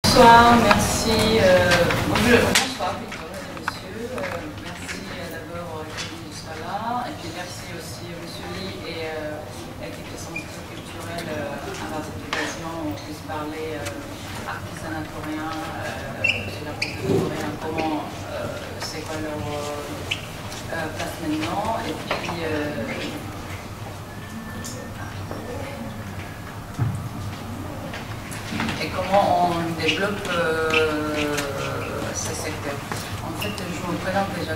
Bonsoir, merci. Bonsoir plutôt, mesdames et messieurs. Merci d'abord Camille soit là, et puis merci aussi Monsieur Lee et l'équipe de Centre culturel à cette occasion où on puisse parler artisanat coréen, sur la culture coréenne, comment c'est quoi leur place maintenant, et puis et comment on développe ce secteur. En fait, je vous présente déjà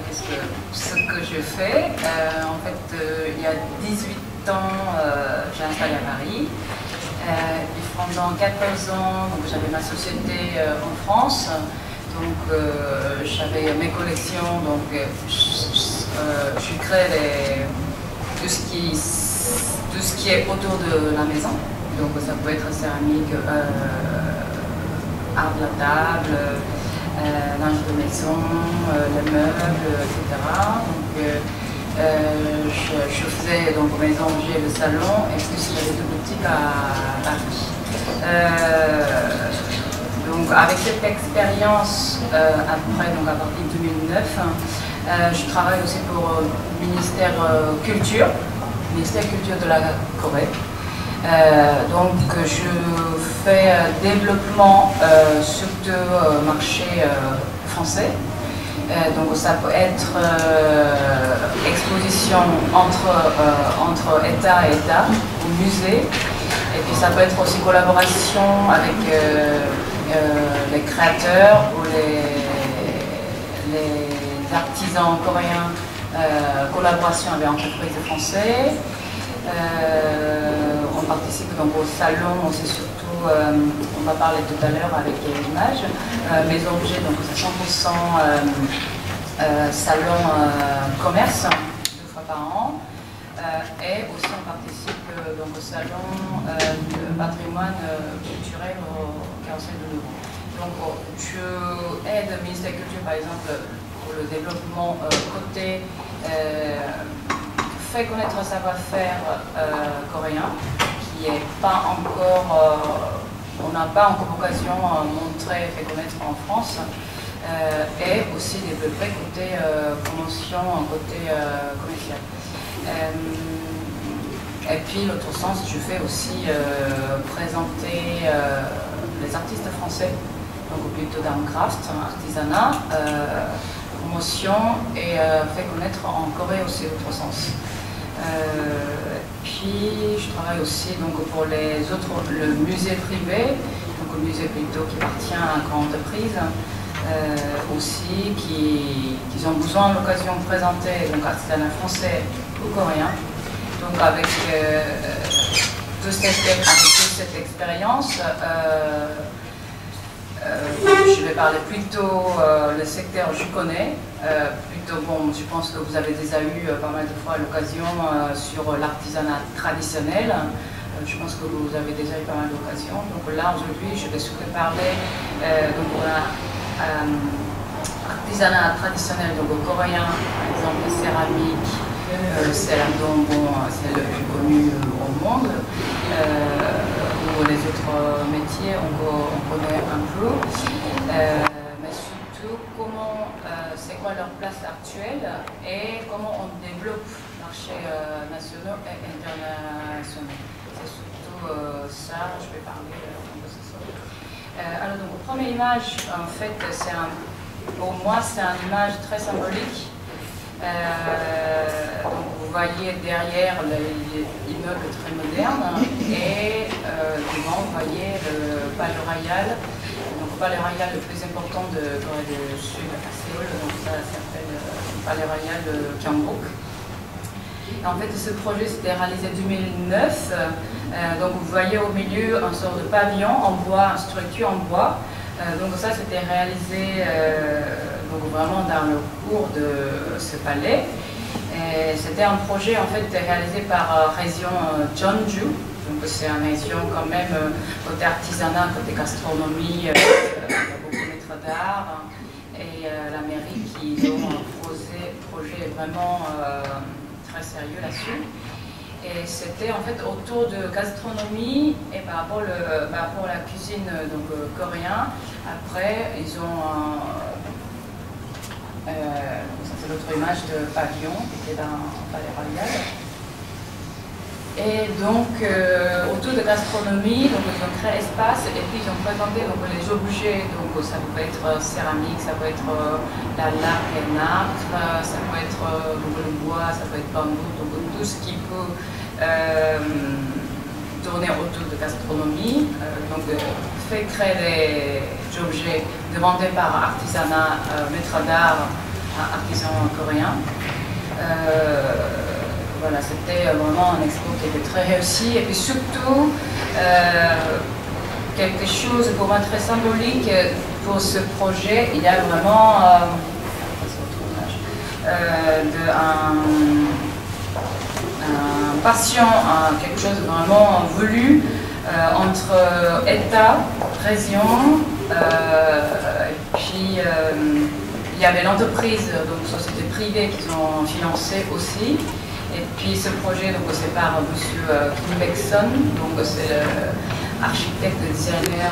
ce que je fais. En fait, il y a 18 ans, j'ai installé à Paris. Et pendant 14 ans, j'avais ma société en France. Donc, j'avais mes collections. Donc, je crée tout ce qui est autour de la maison. Donc ça peut être céramique, art de la table, linge de maison, les meubles, etc. Donc je faisais donc mes objets de salon et puis j'avais deux boutiques à Paris. Donc avec cette expérience, après, donc à partir de 2009, je travaille aussi pour le ministère Culture de la Corée. Donc je fais développement surtout marché français. Donc ça peut être exposition entre État et État, au musée. Et puis ça peut être aussi collaboration avec les créateurs ou les artisans coréens, collaboration avec entreprises françaises. On participe donc au salon, c'est surtout, on va parler tout à l'heure avec l'image, mes objets, donc c'est 100% salon commerce, 2 fois par an, et aussi on participe donc au salon de patrimoine culturel au Carrousel de Louvre. Donc je aide le ministère de la Culture par exemple pour le développement côté fait connaître un savoir-faire coréen qui n'est pas encore, on n'a pas encore occasion de montrer, fait connaître en France, et aussi développer côté promotion, côté commercial. Et puis l'autre sens, je fais aussi présenter les artistes français, donc plutôt d'artcraft, artisanat, promotion et fait connaître en Corée aussi l'autre sens. Puis je travaille aussi donc, pour les autres, le musée privé, donc le musée plutôt qui appartient à une grande entreprise, aussi qui ont besoin de l'occasion de présenter donc artisanat français ou coréen. Donc avec toute cette expérience, je vais parler plutôt le secteur je connais, plutôt bon, je pense que vous avez déjà eu pas mal de fois l'occasion sur l'artisanat traditionnel. Je pense que vous avez déjà eu pas mal d'occasions. Donc là aujourd'hui je vais surtout parler donc artisanat traditionnel donc coréen, par exemple céramique, c'est c'est le plus connu au monde. Les autres métiers, on connaît un peu, mais surtout comment, c'est quoi leur place actuelle et comment on développe les marchés nationaux et internationaux. C'est surtout ça, je vais parler de ça. Alors donc, première image, en fait, pour moi, c'est une image très symbolique. Donc vous voyez derrière l'immeuble très moderne et devant vous voyez le palais royal. Donc le palais royal le plus important de Corée du Sud à Séoul, donc ça s'appelle le palais royal de Gyeongbok. En fait ce projet s'était réalisé en 2009, donc vous voyez au milieu un sort de pavillon en bois, une structure en bois. Donc ça c'était réalisé donc vraiment dans le cours de ce palais. C'était un projet en fait réalisé par région Jeonju. Donc c'est une région quand même côté artisanat, côté gastronomie, beaucoup de maîtres d'art et la mairie qui ont un projet vraiment très sérieux là-dessus. Et c'était en fait autour de gastronomie et par rapport à la cuisine donc, coréenne, Après, ils ont ça c'est l'autre image de pavillon qui était dans un palais royal. Et donc, autour de gastronomie, donc, ils ont créé espace et puis ils ont présenté donc, les objets. Donc, ça peut être céramique, ça peut être la laque et nacre, ça peut être donc, le bois, ça peut être bambou, donc tout ce qui peut tourner autour de gastronomie. Donc, fait créer des objets demandés par artisanat, maître d'art, artisans coréens. Voilà, c'était vraiment un expo qui était très réussi et puis surtout quelque chose pour moi très symbolique pour ce projet. Il y a vraiment un patient, quelque chose de vraiment voulu entre État, région, et puis il y avait l'entreprise, donc société privée qui ont financé aussi. Et puis ce projet, c'est par M. Kim Baek-sun, donc c'est l'architecte designer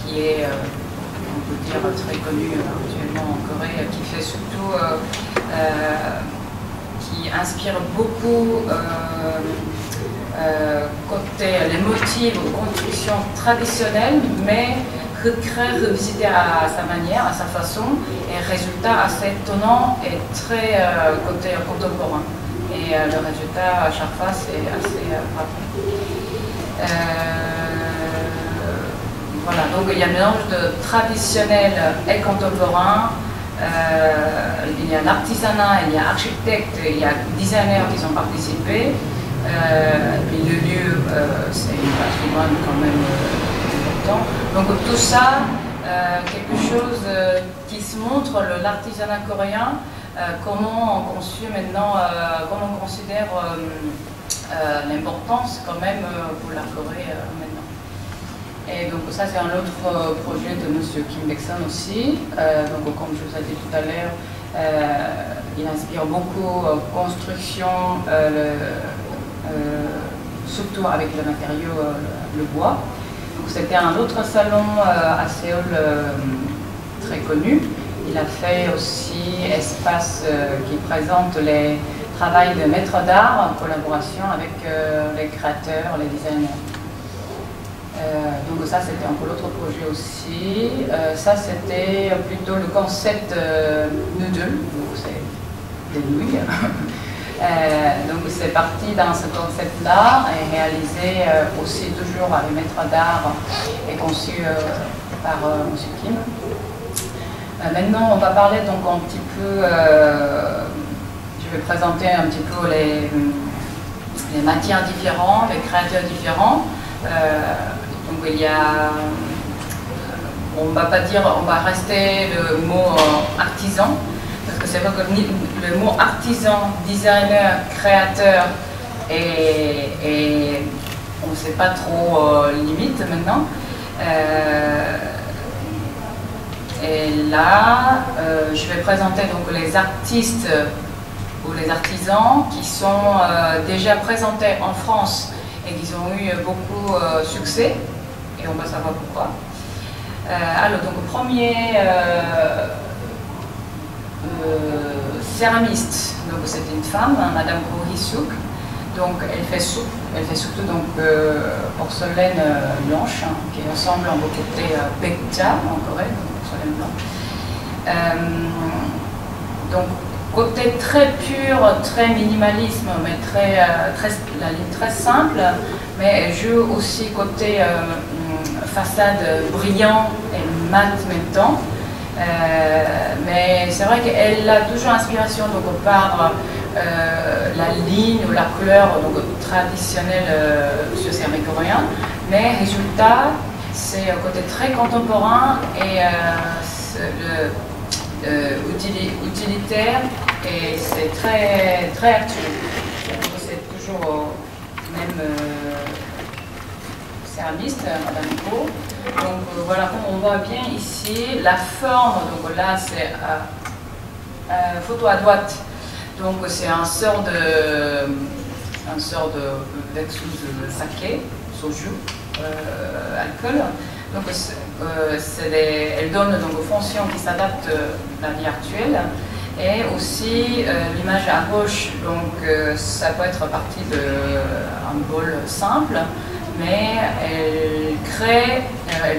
qui est, on peut dire, très connu actuellement en Corée, qui fait surtout, qui inspire beaucoup côté les motifs ou constructions traditionnelles, mais revisiter à sa manière, à sa façon, et résultat assez étonnant et très côté contemporain. Et le résultat à chaque fois c'est assez rapide. Voilà, donc il y a un mélange de traditionnel et contemporain. Il y a l'artisanat, il y a architecte, il y a designers qui ont participé. Et le lieu, c'est un patrimoine quand même important. Donc tout ça, quelque chose qui se montre, l'artisanat coréen, comment on conçoit maintenant, comment on considère l'importance quand même pour la Corée maintenant. Et donc ça c'est un autre projet de M. Kim Baek-sun aussi. Donc comme je vous ai dit tout à l'heure, il inspire beaucoup construction, surtout avec le matériau, le bois. C'était un autre salon à Séoul très connu. Il a fait aussi espace qui présente les travaux de maîtres d'art en collaboration avec les créateurs, les designers. Donc ça c'était un peu l'autre projet aussi. Ça c'était plutôt le concept noodle, donc c'est des nouilles. Donc c'est parti dans ce concept-là et réalisé aussi toujours par les maîtres d'art et conçu par M. Kim. Maintenant on va parler donc un petit peu, je vais présenter un petit peu les matières différentes, les créateurs différents. Donc il y a, on va pas dire, on va rester le mot artisan. Parce que c'est vrai que le mot artisan, designer, créateur, et on ne sait pas trop limite maintenant. Et là, je vais présenter donc les artistes ou les artisans qui sont déjà présentés en France et qui ont eu beaucoup de succès, et on va savoir pourquoi. Alors, donc, le premier céramiste, donc c'était une femme, Madame Go Hee-suk. Donc elle fait surtout donc, porcelaine blanche, qui ressemble en beau côté Baekja en Corée, donc porcelaine blanche. Donc côté très pur, très minimalisme, mais la ligne très simple, mais elle joue aussi côté façade brillant et mat en même temps. Mais c'est vrai qu'elle a toujours inspiration donc, par la ligne ou la couleur donc, traditionnelle sur céramique coréen, mais résultat, c'est un côté très contemporain et utilitaire, et c'est très, très actuel. C'est toujours même céramiste, Madame Go. Donc voilà, comme on voit bien ici, la forme, donc là c'est photo à droite, donc c'est un sort de vexus saké, soju, alcool. Donc elle donne donc aux fonctions qui s'adaptent à la vie actuelle. Et aussi l'image à gauche, donc ça peut être partie d'un bol simple, mais elle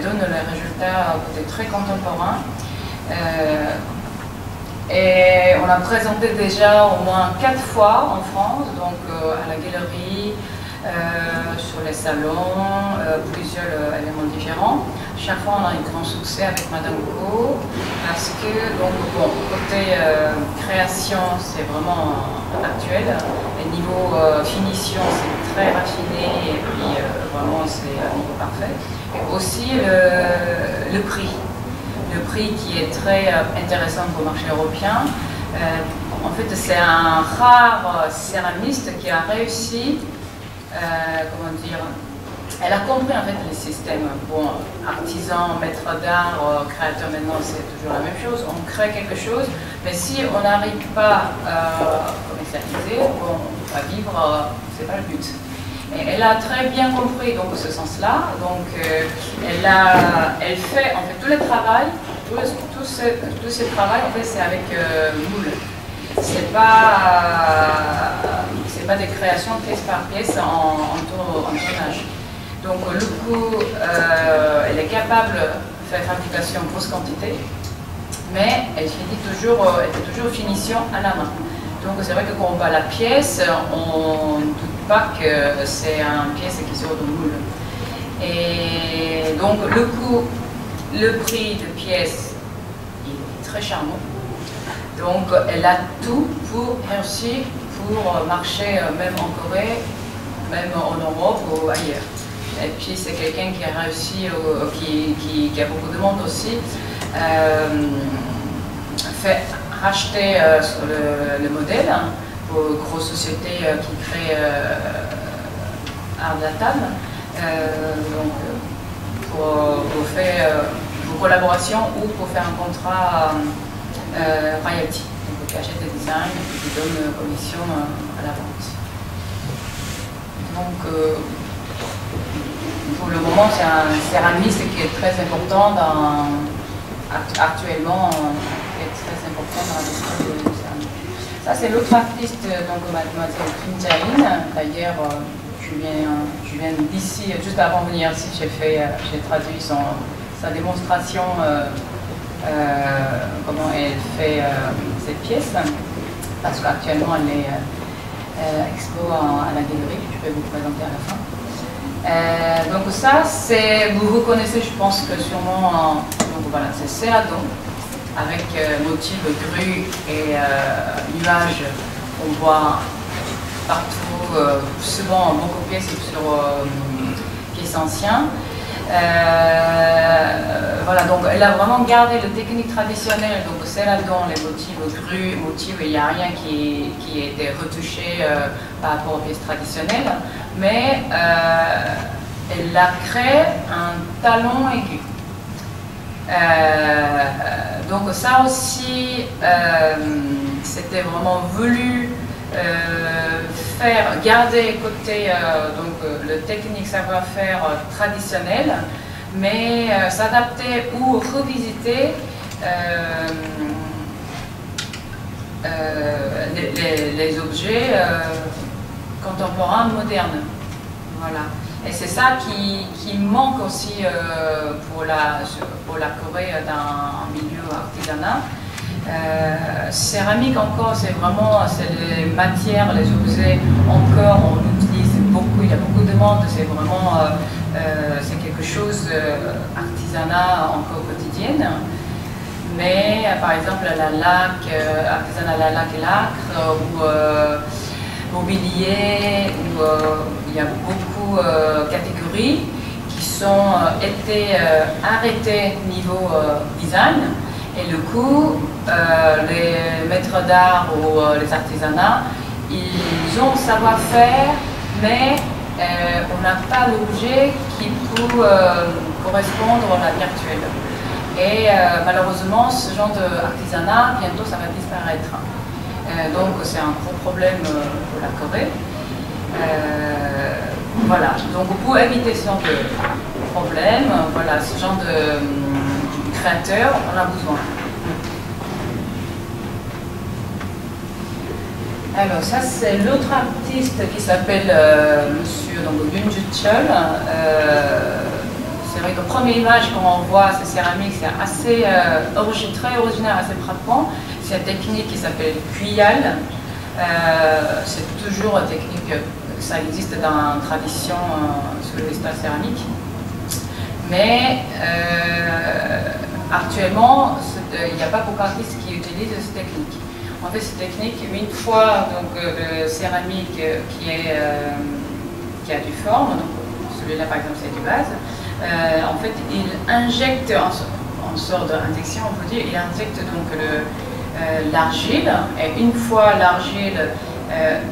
donne les résultats côté très contemporain. Et on l'a présenté déjà au moins 4 fois en France, donc à la galerie, sur les salons, plusieurs éléments différents. Chaque fois, on a eu grand succès avec Madame Co, parce que, donc, bon, côté création, c'est vraiment actuel. Et niveau finition, c'est très raffiné, et puis vraiment, c'est un niveau parfait. Et aussi le prix. Le prix qui est très intéressant pour le marché européen. En fait, c'est un rare céramiste qui a réussi, comment dire, elle a compris en fait les systèmes. Bon, artisan, maître d'art, créateur, maintenant c'est toujours la même chose. On crée quelque chose, mais si on n'arrive pas à commercialiser, bon, on va vivre, c'est pas le but. Et elle a très bien compris donc ce sens-là. Donc elle fait en fait tout le travail, tout ce travail en fait c'est avec moule. C'est pas des créations pièce par pièce en tournage. Donc le coup, elle est capable de faire fabrication en grosse quantité, mais elle fait toujours finition à la main. Donc c'est vrai que quand on voit la pièce, on ne doute pas que c'est une pièce qui sort de moule. Et donc le prix de pièce est très charmant. Donc elle a tout pour réussir, pour marcher même en Corée, même en Europe ou ailleurs. Et puis c'est quelqu'un qui a réussi, qui a beaucoup de monde aussi, fait racheter sur le modèle pour une grosse société qui crée art de la table. Donc pour faire une collaboration ou pour faire un contrat royalty, donc qui achète des designs et qui donne une commission à la vente. Donc pour le moment, c'est un céramiste qui est très important actuellement, qui est très important dans l'industrie de céramique. Ça, c'est l'autre artiste, donc mademoiselle Kim Jae-in. D'ailleurs, je viens d'ici, juste avant de venir ici, j'ai traduit sa démonstration, comment elle fait cette pièce, parce qu'actuellement, elle est expo à la galerie, je vais vous présenter à la fin. Donc ça, vous reconnaissez, je pense que sûrement, donc voilà, c'est Céladon, avec motif grue et nuages qu'on voit partout, souvent beaucoup de pièces sur pièces anciens. Voilà, donc elle a vraiment gardé la technique traditionnelle, donc Céladon, les motifs grue, il n'y a rien qui a été retouché par rapport aux pièces traditionnelles, mais elle a créé un talon aigu. Donc ça aussi, c'était vraiment voulu garder côté le technique savoir-faire traditionnel, mais s'adapter ou revisiter les objets contemporains, modernes. Voilà. Et c'est ça qui manque aussi pour la Corée d'un milieu artisanat. Céramique encore, c'est les matières, les objets encore, on utilise beaucoup, il y a beaucoup de demande, c'est vraiment c'est quelque chose artisanat encore quotidienne. Mais par exemple la laque, artisanat à la laque et l'acre, ou mobilier, où il y a beaucoup de catégories qui sont été arrêtées niveau design. Et le coup, les maîtres d'art ou les artisanats, ils ont savoir-faire, mais on n'a pas l'objet qui peut correspondre à la vie actuelle. Et malheureusement, ce genre d'artisanat, bientôt, ça va disparaître. Donc c'est un gros problème pour la Corée. Voilà, donc pour éviter ce genre problème. Voilà, ce genre de créateur, on a besoin. Alors ça c'est l'autre artiste qui s'appelle Monsieur Yun Ju Chul. C'est vrai que la première image qu'on voit ces céramiques, c'est assez très original, assez frappant. C'est une technique qui s'appelle Kuyal. C'est toujours une technique, ça existe dans la tradition sur les styles céramiques. Mais actuellement, il n'y a pas beaucoup d'artistes qui utilisent cette technique. En fait, cette technique, une fois donc, le céramique qui a du forme, donc celui-là par exemple c'est du base, en fait il injecte en sorte d'injection, on peut dire, il injecte donc l'argile, et une fois l'argile,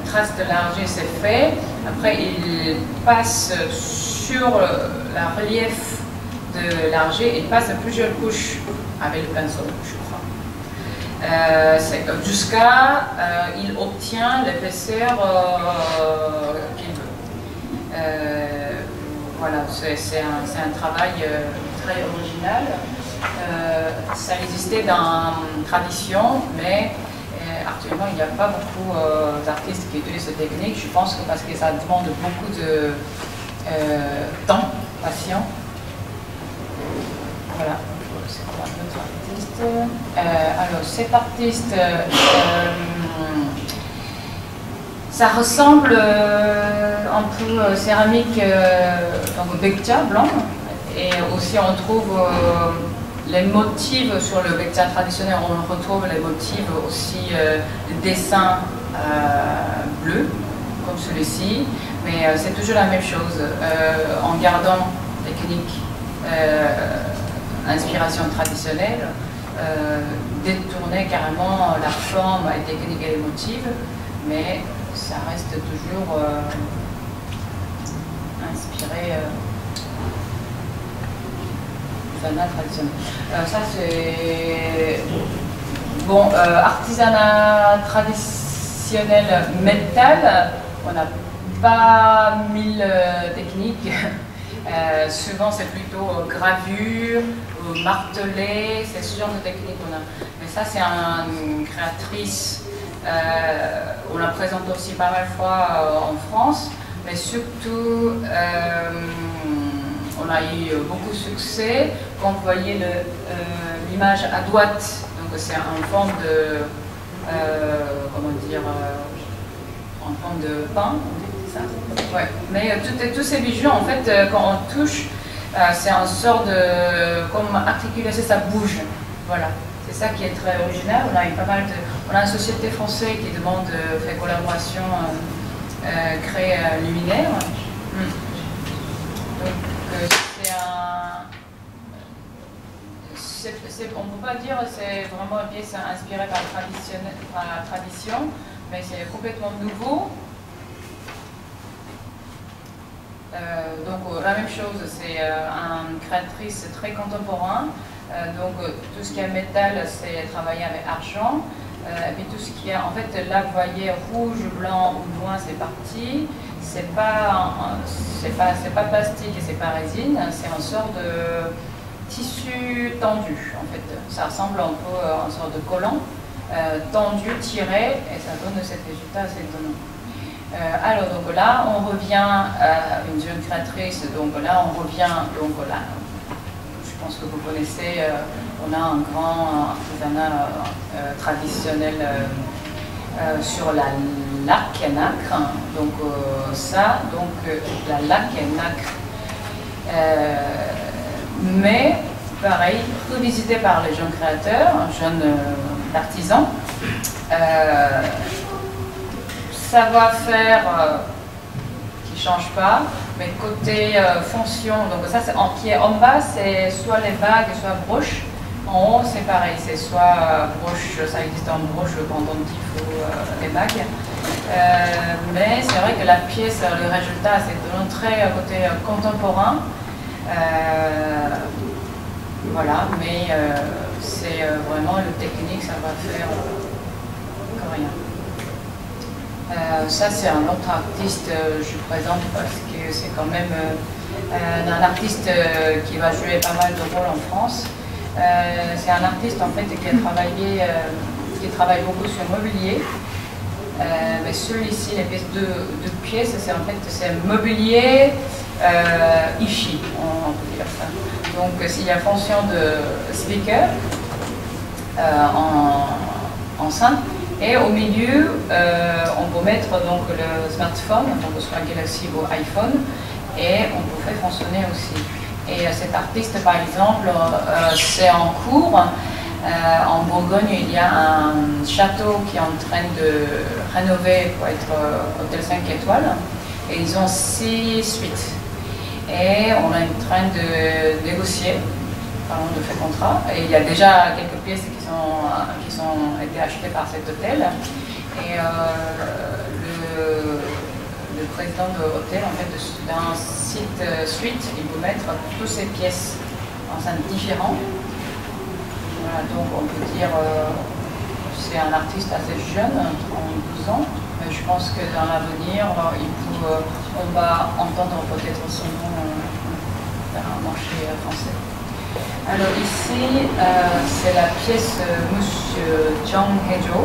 trace de l'argile c'est fait, après il passe sur la relief de l'argile, il passe plusieurs couches avec le pinceau, je crois. Jusqu'à il obtient l'épaisseur qu'il veut. Voilà, c'est un travail très original. Ça existait dans la tradition, mais actuellement il n'y a pas beaucoup d'artistes qui utilisent cette technique. Je pense que parce que ça demande beaucoup de temps, patience. Voilà. C'est pour un autre artiste. Alors, cet artiste, ça ressemble un peu céramique, donc bektia blanc, et aussi on trouve les motifs sur le bektia traditionnel, on retrouve les motifs aussi des dessins bleus, comme celui-ci, mais c'est toujours la même chose, en gardant technique. Inspiration traditionnelle, détourner carrément la forme, la technique et les motifs, mais ça reste toujours inspiré du artisanat traditionnel. Ça c'est bon, artisanat traditionnel métal, on n'a pas 1000 techniques. Souvent c'est plutôt gravure, martelé, c'est ce genre de technique qu'on a. Mais ça c'est une créatrice, on la présente aussi pas mal de fois en France, mais surtout on a eu beaucoup de succès. Quand vous voyez l'image à droite, donc c'est en forme de, comment dire, en forme de pain. Ouais. Mais tous ces bijoux, en fait, quand on touche, c'est une sorte de, comme articulation, ça bouge. Voilà, c'est ça qui est très original. On a eu pas mal de, on a une société française qui demande de faire collaboration, créer un luminaire. Donc on ne peut pas dire que c'est vraiment une pièce inspirée par la tradition, mais c'est complètement nouveau. Donc la même chose, c'est une créatrice très contemporaine, donc tout ce qui est métal, c'est travailler avec argent, et puis tout ce qui est, en fait là vous voyez rouge, blanc ou noir, c'est parti, c'est pas plastique et c'est pas résine, c'est une sorte de tissu tendu en fait, ça ressemble un peu à une sorte de collant, tendu, tiré, et ça donne cet résultat assez étonnant. Alors donc là on revient à une jeune créatrice, donc là on revient, donc là je pense que vous connaissez, on a un grand artisanat traditionnel sur la laque et nacre, donc ça, donc la laque et nacre, mais pareil, revisité par les jeunes créateurs, jeunes artisans. Savoir-faire qui ne change pas, mais côté fonction, donc ça qui est en bas, c'est soit les bagues, soit broches. En haut, c'est pareil, c'est soit broche, ça existe en broche, le pendentif ou les bagues. Mais c'est vrai que la pièce, le résultat, c'est très côté contemporain. Voilà, mais c'est vraiment le technique, ça va faire coréen. Ça c'est un autre artiste, je présente parce que c'est quand même d'un artiste qui va jouer pas mal de rôles en France. C'est un artiste en fait qui travaille beaucoup sur le mobilier. Mais celui-ci, les pièces de pièces, c'est en fait c'est mobilier Ishi, on peut dire ça. Donc il y a fonction de speaker enceinte, et au milieu on peut mettre donc le smartphone, donc soit Galaxy ou iPhone, et on peut faire fonctionner aussi. Et cet artiste par exemple, c'est en cours. En Bourgogne, il y a un château qui est en train de rénover pour être hôtel 5 étoiles, et ils ont 6 suites. Et on est en train de négocier, de faire contrat. Et il y a déjà quelques pièces qui ont été achetées par cet hôtel. Et le président de l'hôtel, en fait, d'un site suite, il peut mettre toutes ces pièces en scène différents. Voilà, donc on peut dire c'est un artiste assez jeune, 32 ans, mais je pense que dans l'avenir, on va entendre peut-être son nom dans un marché français. Alors ici, c'est la pièce Monsieur Jang Hae-jo.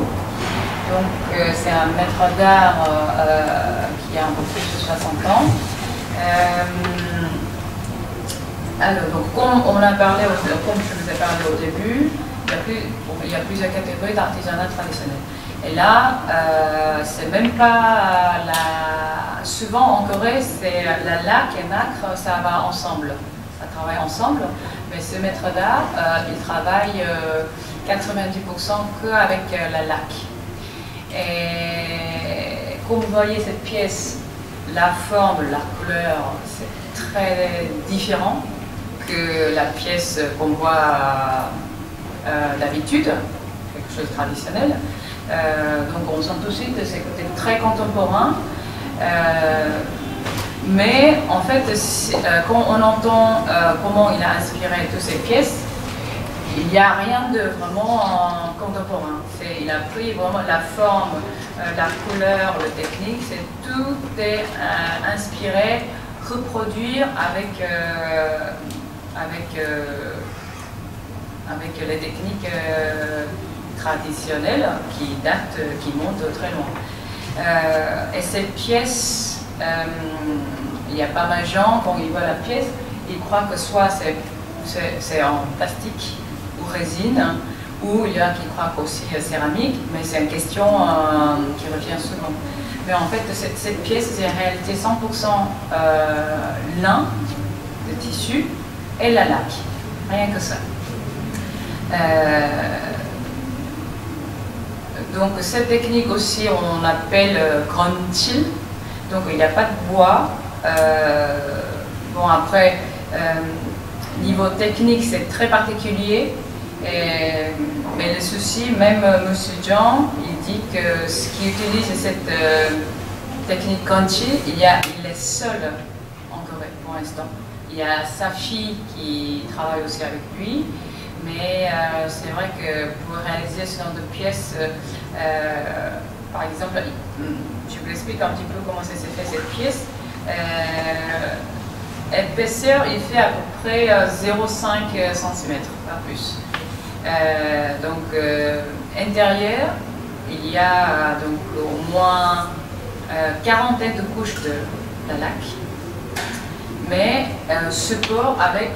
Donc c'est un maître d'art qui a un peu plus de 60 ans. Alors, donc, comme on a parlé, comme je vous ai parlé au début, il y a plusieurs catégories d'artisanat traditionnel. Et là, c'est même pas souvent en Corée, c'est la laque et nacre, ça va ensemble, ça travaille ensemble. Mais ce maître d'art, il travaille 90% qu'avec la laque. Et comme vous voyez cette pièce, la forme, la couleur, c'est très différent que la pièce qu'on voit d'habitude, quelque chose de traditionnel. Donc on sent tout de suite ce côté très contemporain. Mais en fait, quand on entend comment il a inspiré toutes ces pièces, il n'y a rien de vraiment contemporain. Il a pris vraiment la forme, la couleur, la technique, tout est inspiré, reproduire avec les techniques traditionnelles qui datent, qui montent très loin. Et cette pièce, il y a pas mal de gens, quand ils voient la pièce, ils croient que soit c'est en plastique ou résine, ou il y a qui croient aussi céramique, mais c'est une question qui revient souvent. Mais en fait, cette pièce, c'est en réalité 100% lin de tissu et la laque, rien que ça. Donc cette technique aussi, on appelle grontil. Donc il n'y a pas de bois. Bon après, niveau technique, c'est très particulier. Mais le souci, même M. Jang, il dit que ce qui utilise cette technique grontil, il est seul en Corée pour l'instant. Il y a sa fille qui travaille aussi avec lui. Mais c'est vrai que pour réaliser ce genre de pièces, par exemple, je vous explique un petit peu comment ça s'est fait cette pièce. Épaisseur, il fait à peu près 0,5 cm, pas plus. Donc, intérieur, il y a donc au moins quarantaine de couches de la laque, mais support avec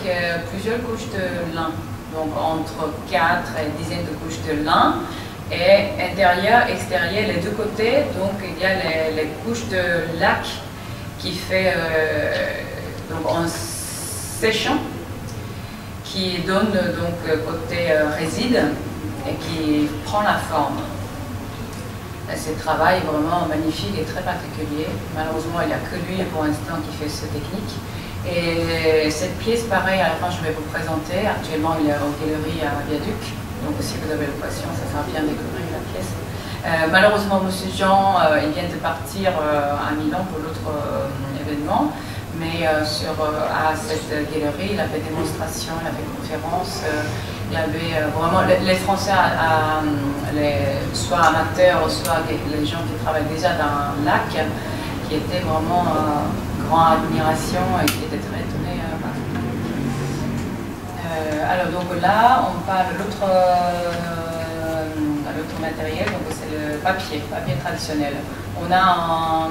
plusieurs couches de lin. Donc entre 4 et dizaines de couches de lin, et intérieur, extérieur, les deux côtés, donc il y a les couches de laque qui fait donc en séchant, qui donne donc côté réside et qui prend la forme. C'est un travail vraiment magnifique et très particulier. Malheureusement, il n'y a que lui pour l'instant qui fait cette technique. Et cette pièce, pareil, à la fin je vais vous présenter. Actuellement, il est en galerie à Viaduc. Donc si vous avez l'occasion, ça sera bien découvrir la pièce. Malheureusement, M. Jean, il vient de partir à Milan pour l'autre événement. Mais à cette galerie, il a fait démonstration, il a fait conférence. Il y avait vraiment les Français, soit amateurs, soit les gens qui travaillent déjà dans un lac, qui étaient vraiment grande admiration et qui étaient très Alors donc là, on parle de l'autre matériel, donc c'est le papier traditionnel. On a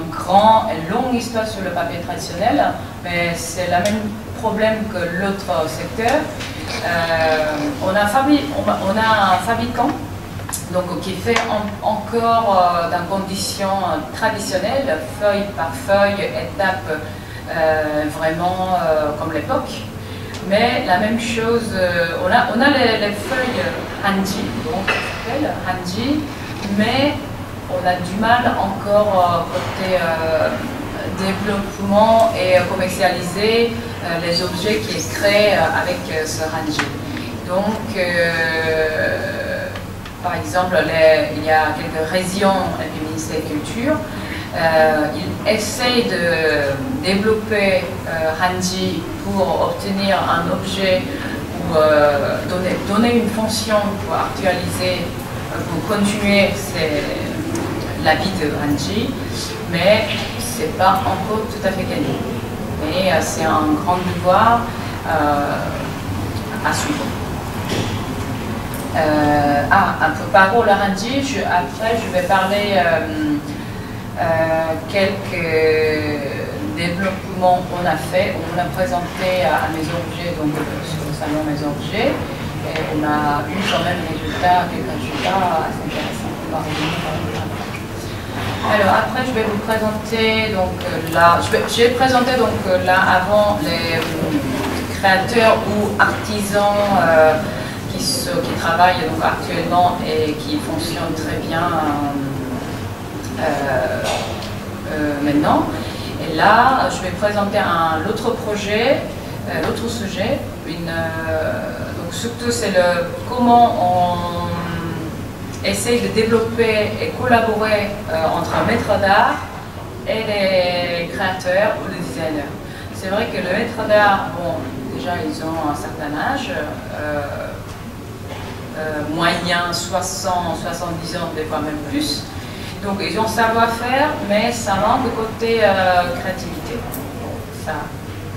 une longue histoire sur le papier traditionnel, mais c'est le même problème que l'autre secteur. On a un fabricant donc, qui fait encore dans conditions traditionnelles, feuille par feuille, étape vraiment comme l'époque. Mais la même chose, on a les feuilles Hanji, donc ça s'appelle Hanji, mais on a du mal encore côté développement et commercialiser les objets qui est créé avec ce Hanji. Donc, par exemple, il y a quelques régions du ministère de la Culture. Ils essayent de développer Hanji pour obtenir un objet ou donner une fonction pour actualiser, pour continuer la vie de Hanji, mais ce n'est pas encore tout à fait gagné. Mais c'est un grand devoir à suivre. Par rapport au Hanji, après je vais parler quelques développements qu'on a fait. On a présenté à Maison Objet, donc sur le salon Maison Objet, et on a eu quand même quelques résultats assez intéressants. Alors après je vais vous présenter donc là, j'ai présenté donc là avant les créateurs ou artisans qui travaillent donc actuellement et qui fonctionnent très bien maintenant. Et là, je vais présenter l'autre projet, l'autre sujet. Donc surtout, c'est comment on essaye de développer et collaborer entre un maître d'art et les créateurs ou les designers. C'est vrai que le maître d'art, bon, déjà ils ont un certain âge, moyen 60, 70 ans, des fois même plus. Donc ils ont savoir-faire, mais ça manque de côté créativité. Ça,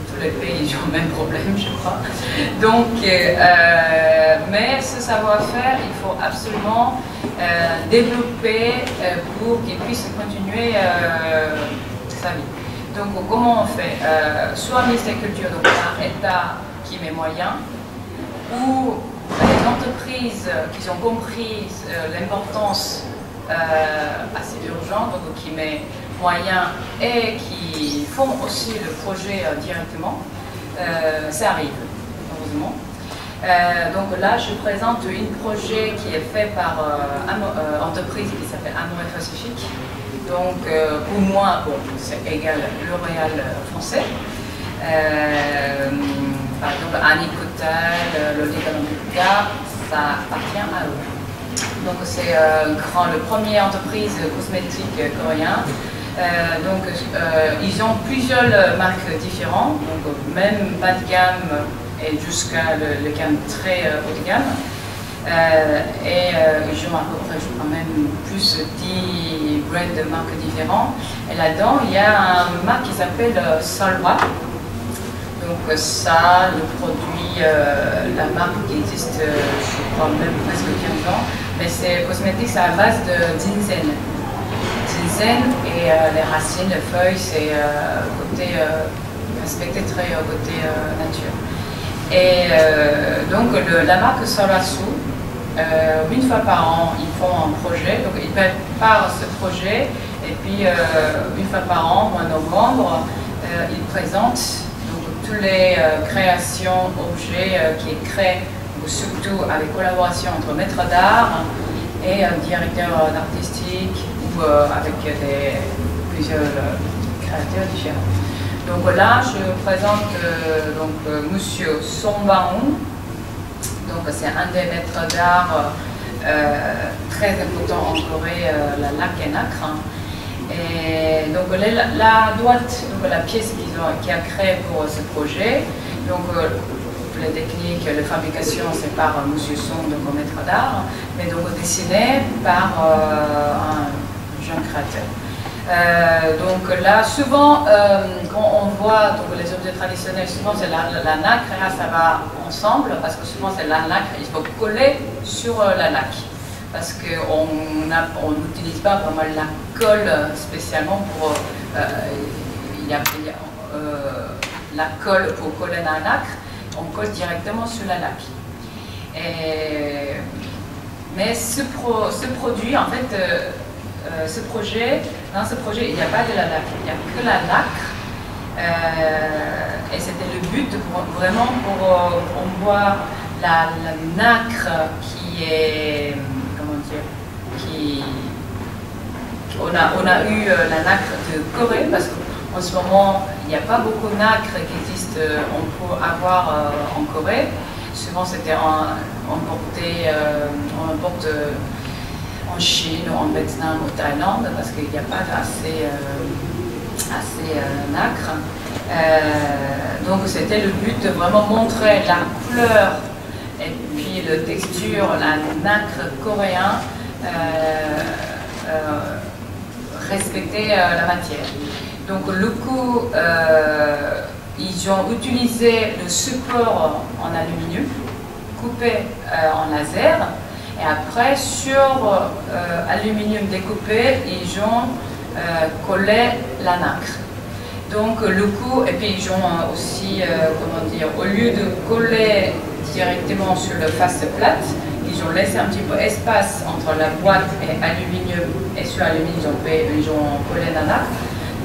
tous les pays ils ont le même problème, je crois. Donc, mais ce savoir-faire, il faut absolument développer pour qu'il puisse continuer sa vie. Donc comment on fait soit le ministère de la Culture, donc un État qui met moyens, ou les entreprises qui ont compris l'importance assez urgente, donc qui met moyens et qui font aussi le projet directement, ça arrive, heureusement. Donc là, je présente un projet qui est fait par une entreprise qui s'appelle Amore Pacifique. Donc pour moi, bon, c'est égal L'Oréal français. Par exemple, Annie Coutal, Lolita Lombica, ça appartient à eux. Donc c'est le premier entreprise cosmétique coréen. Donc ils ont plusieurs marques différentes, donc même bas de gamme et jusqu'à le gamme très haut de gamme. Ils ont à peu près, je crois même plus de 10 brands de marques différentes. Et là-dedans, il y a une marque qui s'appelle Salwa. Donc ça, le produit, la marque qui existe, je crois même presque 15 ans, mais c'est cosmétique, c'est à base de ginseng. Ginseng et les racines, les feuilles, c'est côté respecté très côté nature. Et donc la marque Solasu, une fois par an, ils font un projet, donc ils préparent ce projet, et puis une fois par an, en novembre, ils présentent toutes les créations, objets qui est créé, surtout avec collaboration entre maîtres d'art et directeurs artistiques ou avec plusieurs créateurs différents. Donc là, je présente Monsieur Song Bang-hoon. Donc c'est un des maîtres d'art très important en Corée, la Lakenak. Et donc la droite, donc la pièce qu'il a créée pour ce projet, donc les techniques, la fabrication, c'est par M. Song, donc maître d'art, mais donc dessiné par un jeune créateur. Donc là, souvent, quand on voit donc, les objets traditionnels, souvent c'est la nacre, et là ça va ensemble, parce que souvent c'est la nacre, il faut coller sur la nacre. Parce qu'on n'utilise pas vraiment la colle spécialement pour... il y a la colle pour coller la nacre, on colle directement sur la nacre. Mais ce produit, en fait, dans ce projet, il n'y a pas de la nacre, il n'y a que la nacre. Et c'était le but vraiment pour on voit la nacre qui est, comment dire, on a eu la nacre de Corée parce qu'en ce moment il n'y a pas beaucoup de nacre qui existent, on peut avoir en Corée. Souvent c'était importé, on importe en Chine ou en Vietnam ou Thaïlande parce qu'il n'y a pas assez nacre. Donc c'était le but de vraiment montrer la couleur et puis la texture, la nacre coréen, respecter la matière. Donc le coup, ils ont utilisé le support en aluminium, coupé en laser, et après sur aluminium découpé, ils ont collé la nacre. Donc le coup, et puis ils ont aussi, comment dire, au lieu de coller directement sur le face plate, ils ont laissé un petit peu d'espace entre la boîte et aluminium, et sur aluminium ils ont collé la nacre.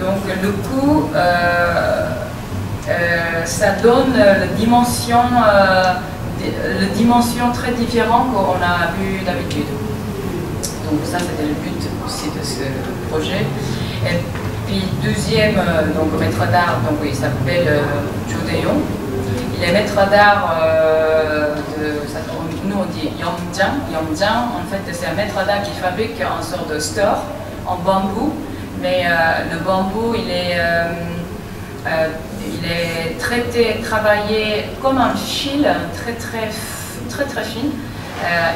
Donc le coup, ça donne la dimension très différente qu'on a vu d'habitude. Donc ça c'était le but aussi de ce projet. Et puis deuxième donc, maître d'art, donc il s'appelle Jo Dae-yong. Il est maître d'art nous on dit Yeongjang. Yeongjang, en fait c'est un maître d'art qui fabrique un sort de store en bambou, mais le bambou il est traité, travaillé comme un fil très fin,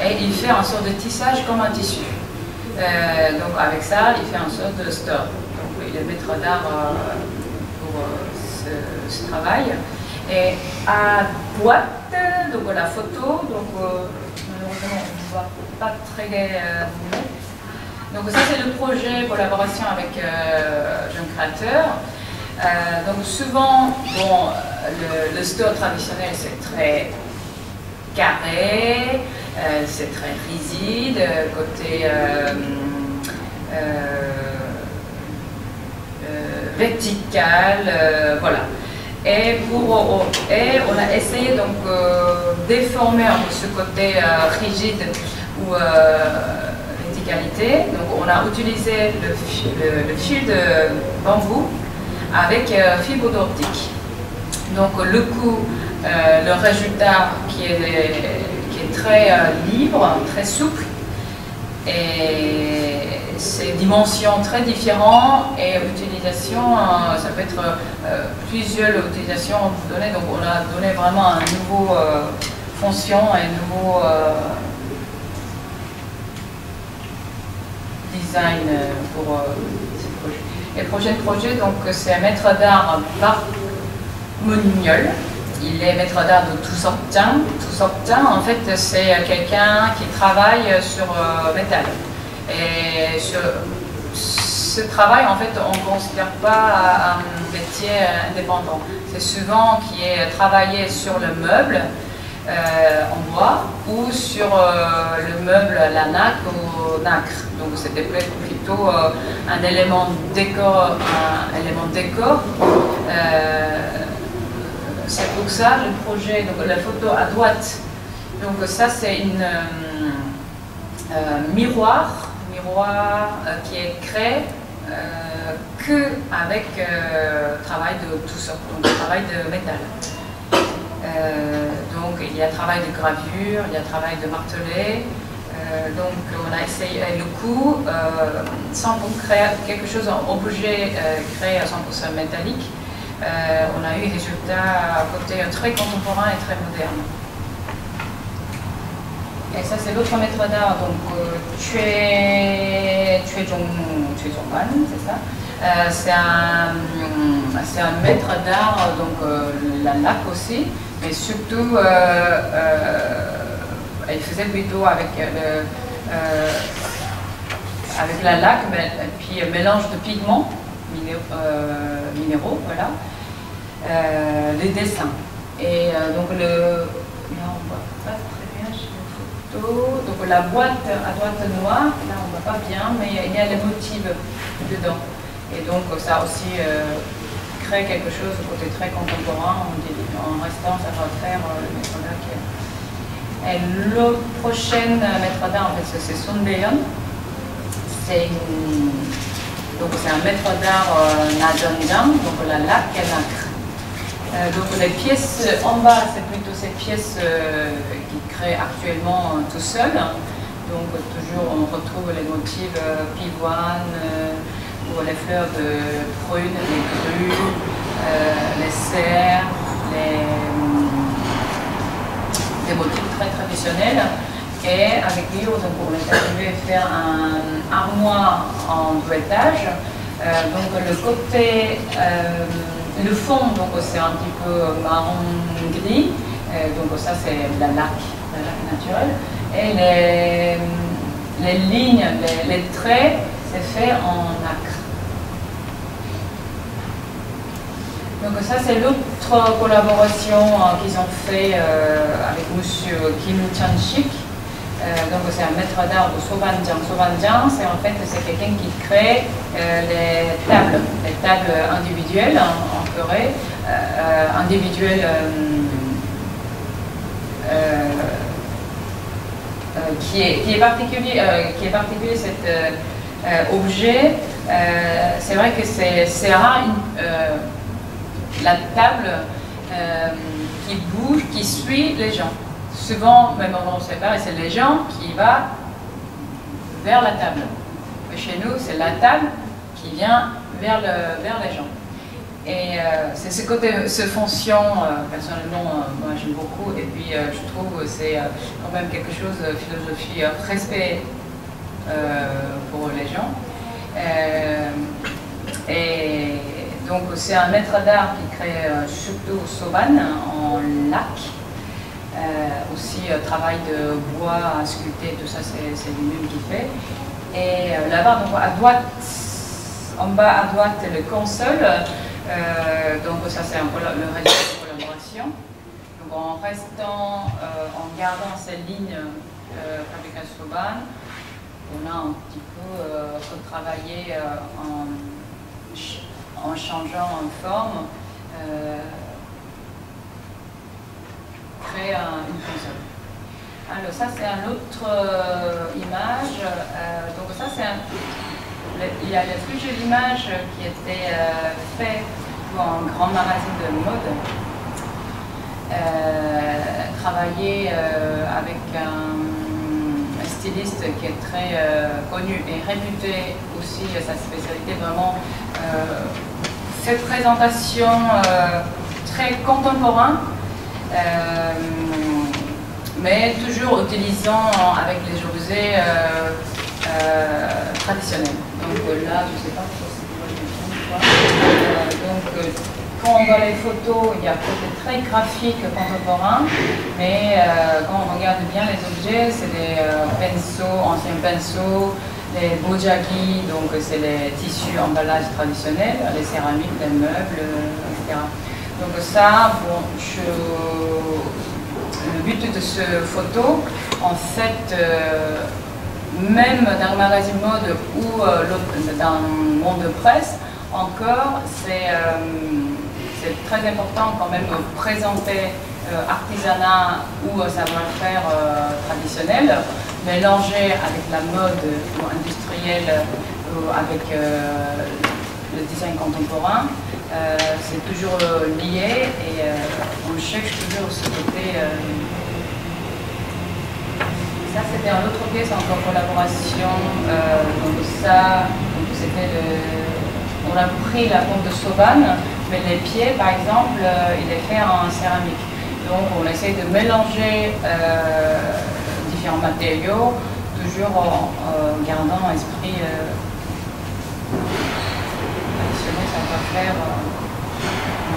et il fait un sort de tissage comme un tissu. Donc avec ça, il fait un sort de store. Donc il est maître d'art pour ce travail. Et à droite, donc la photo, donc malheureusement on ne voit pas très bien. Donc ça c'est le projet collaboration avec Jeune Créateur. Donc souvent, bon, le store traditionnel c'est très carré, c'est très rigide, côté vertical, voilà. Et on a essayé donc déformer un peu ce côté rigide ou verticalité. Donc on a utilisé le fil de bambou avec fibre d'optique. Donc le coup, le résultat qui est très libre, très souple, et ces dimensions très différentes et utilisation, ça peut être plusieurs utilisations données. Donc on a donné vraiment un nouveau fonction et un nouveau design pour ce projet. Et le prochain projet, donc c'est un maître d'art Park Moon-yeol. Il est maître d'art de Tusokjang. Tusokjang, en fait, c'est quelqu'un qui travaille sur métal. Et sur ce travail, en fait, on ne considère pas un métier indépendant. C'est souvent qui est travaillé sur le meuble en bois ou sur le meuble, la nacre ou nacre. Donc c'était plutôt un élément décor, c'est pour ça le projet, donc la photo à droite. Donc ça c'est une miroir qui est créé que avec travail de tout ça, donc travail de métal. Donc il y a travail de gravure, il y a travail de martelet. Donc on a essayé le coup, sans créer quelque chose en objet créé à 100% métallique, on a eu un résultat à côté très contemporain et très moderne. Et ça c'est l'autre maître d'art, donc Choi Jong-man, c'est ça. C'est un maître d'art, donc la laque aussi, mais surtout elle faisait plutôt avec la laque, et puis mélange de pigments minéraux, voilà, les dessins. Et donc là on voit pas très bien sur la photo, donc la boîte à droite noire, là on voit pas bien, mais il y a les motifs dedans. Et donc ça aussi crée quelque chose de côté très contemporain en restant savoir-faire le maître d'art. Et le prochain maître d'art, en fait, c'est Sundayon. Donc c'est un maître d'art Najanjang, donc la laque et nacre. Donc les pièces en bas, c'est plutôt ces pièces qu'il crée actuellement tout seul. Donc toujours on retrouve les motifs pivoine, ou les fleurs de prune, les grues, les cerfs, des motifs très traditionnels. Et avec lui, donc, on est arrivé à faire un armoire en 2 étages. Donc le côté, le fond, donc c'est un petit peu marron gris. Donc ça c'est la laque naturelle. Et les lignes, les traits, c'est fait en nacre. Donc ça c'est l'autre collaboration qu'ils ont fait avec monsieur Kim Chan-sik. Donc c'est un maître d'art de Sobanjang. Sobanjang, c'est en fait quelqu'un qui crée les tables individuelles en Corée, individuelles qui est particulier cet objet. C'est vrai que c'est rare la table qui bouge, qui suit les gens. Souvent, même on ne sait pas, c'est les gens qui vont vers la table. Mais chez nous, c'est la table qui vient vers les gens. Et c'est ce fonction, personnellement, moi j'aime beaucoup. Et puis je trouve que c'est quand même quelque chose de philosophie, respect pour les gens. Et donc c'est un maître d'art qui crée surtout soban en laque. Aussi travail de bois à sculpter, tout ça c'est lui-même qui fait. Et là-bas, donc à droite, en bas à droite, le console. Donc ça c'est un peu le résultat de collaboration. Donc en restant, en gardant ces lignes fabrication soban, on a un petit peu retravaillé en changeant en forme. Créer une console. Alors ça c'est une autre image. Donc ça c'est il y a le plus jolie image qui était fait pour un grand magasin de mode. Travaillé avec un styliste qui est très connu et réputé aussi, sa spécialité vraiment cette présentation très contemporaine. Mais toujours utilisant avec les objets traditionnels. Donc là, je ne sais pas si donc quand on voit les photos, il y a un côté très graphique contemporain, mais quand on regarde bien les objets, c'est des pinceaux, anciens pinceaux, les bojagi, donc c'est les tissus emballages traditionnels, les céramiques, les meubles, etc. Donc ça, bon, le but de cette photo, en fait, même dans le magazine mode ou dans le monde de presse, encore, c'est très important quand même de présenter artisanat ou savoir-faire traditionnel, mélangé avec la mode ou industrielle ou avec le design contemporain. C'est toujours lié et on cherche toujours ce côté. Ça c'était une autre pièce en collaboration. Donc ça, on a pris la pompe de soban, mais les pieds par exemple, il est fait en céramique. Donc on essaie de mélanger différents matériaux, toujours en gardant l'esprit. faire, on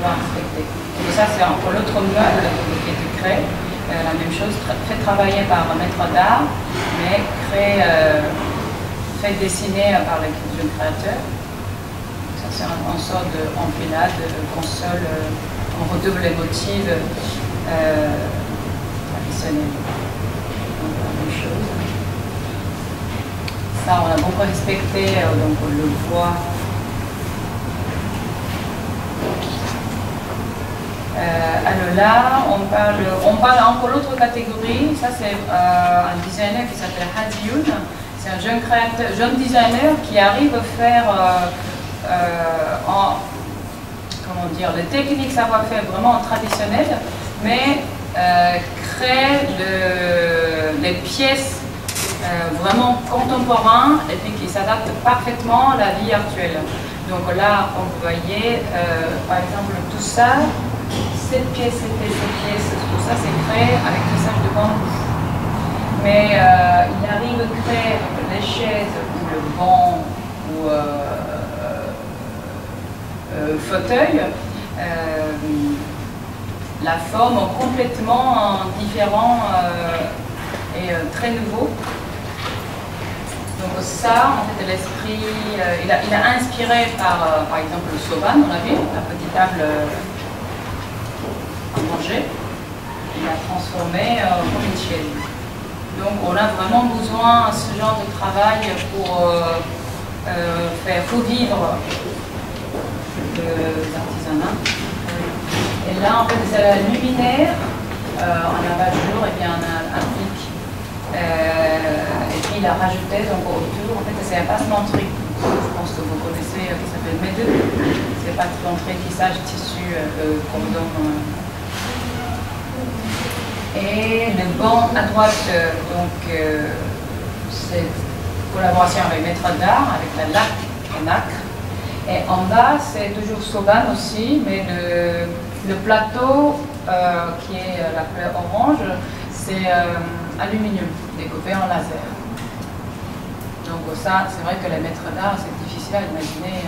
doit respecter. Et ça, c'est encore l'autre meuble qui a été créé. La même chose, fait travailler par un maître d'art, mais fait dessiner par le jeune créateur. Ça, c'est une sorte d'empilade, de console, on redouble les motifs traditionnels. Donc, la même chose. Ça, on a beaucoup respecté donc, le bois. Alors là, on parle encore l'autre catégorie. Ça, c'est un designer qui s'appelle Hadi Youn. C'est un jeune créateur, jeune designer qui arrive à faire comment dire, les techniques savoir-faire vraiment traditionnelles, mais crée les pièces vraiment contemporaines et puis qui s'adaptent parfaitement à la vie actuelle. Donc là, vous voyez, par exemple, tout ça. Cette pièce, tout ça c'est créé avec du sable de bambou. Mais il arrive à créer les chaises ou le banc ou fauteuil, la forme complètement différente et très nouveau. Donc ça, en fait, l'esprit, il a inspiré par exemple le Soban, on a vu, la petite table manger, il a transformé comme une chaise. Donc on a vraiment besoin de ce genre de travail pour faire revivre l'artisanat. Et là en fait c'est la luminaire, en abat-jour et bien un pic. Et puis il a rajouté donc autour, en fait c'est un passementerie. Je pense que vous connaissez, qui s'appelle Médeux. C'est passementerie, tissage, tissu, cordon. Et le banc à droite, donc c'est collaboration avec Maître d'art, avec la laque et nacre. Et en bas, c'est toujours Soban aussi, mais le plateau qui est la couleur orange, c'est aluminium, découpé en laser. Donc ça, c'est vrai que les maîtres d'art, c'est difficile à imaginer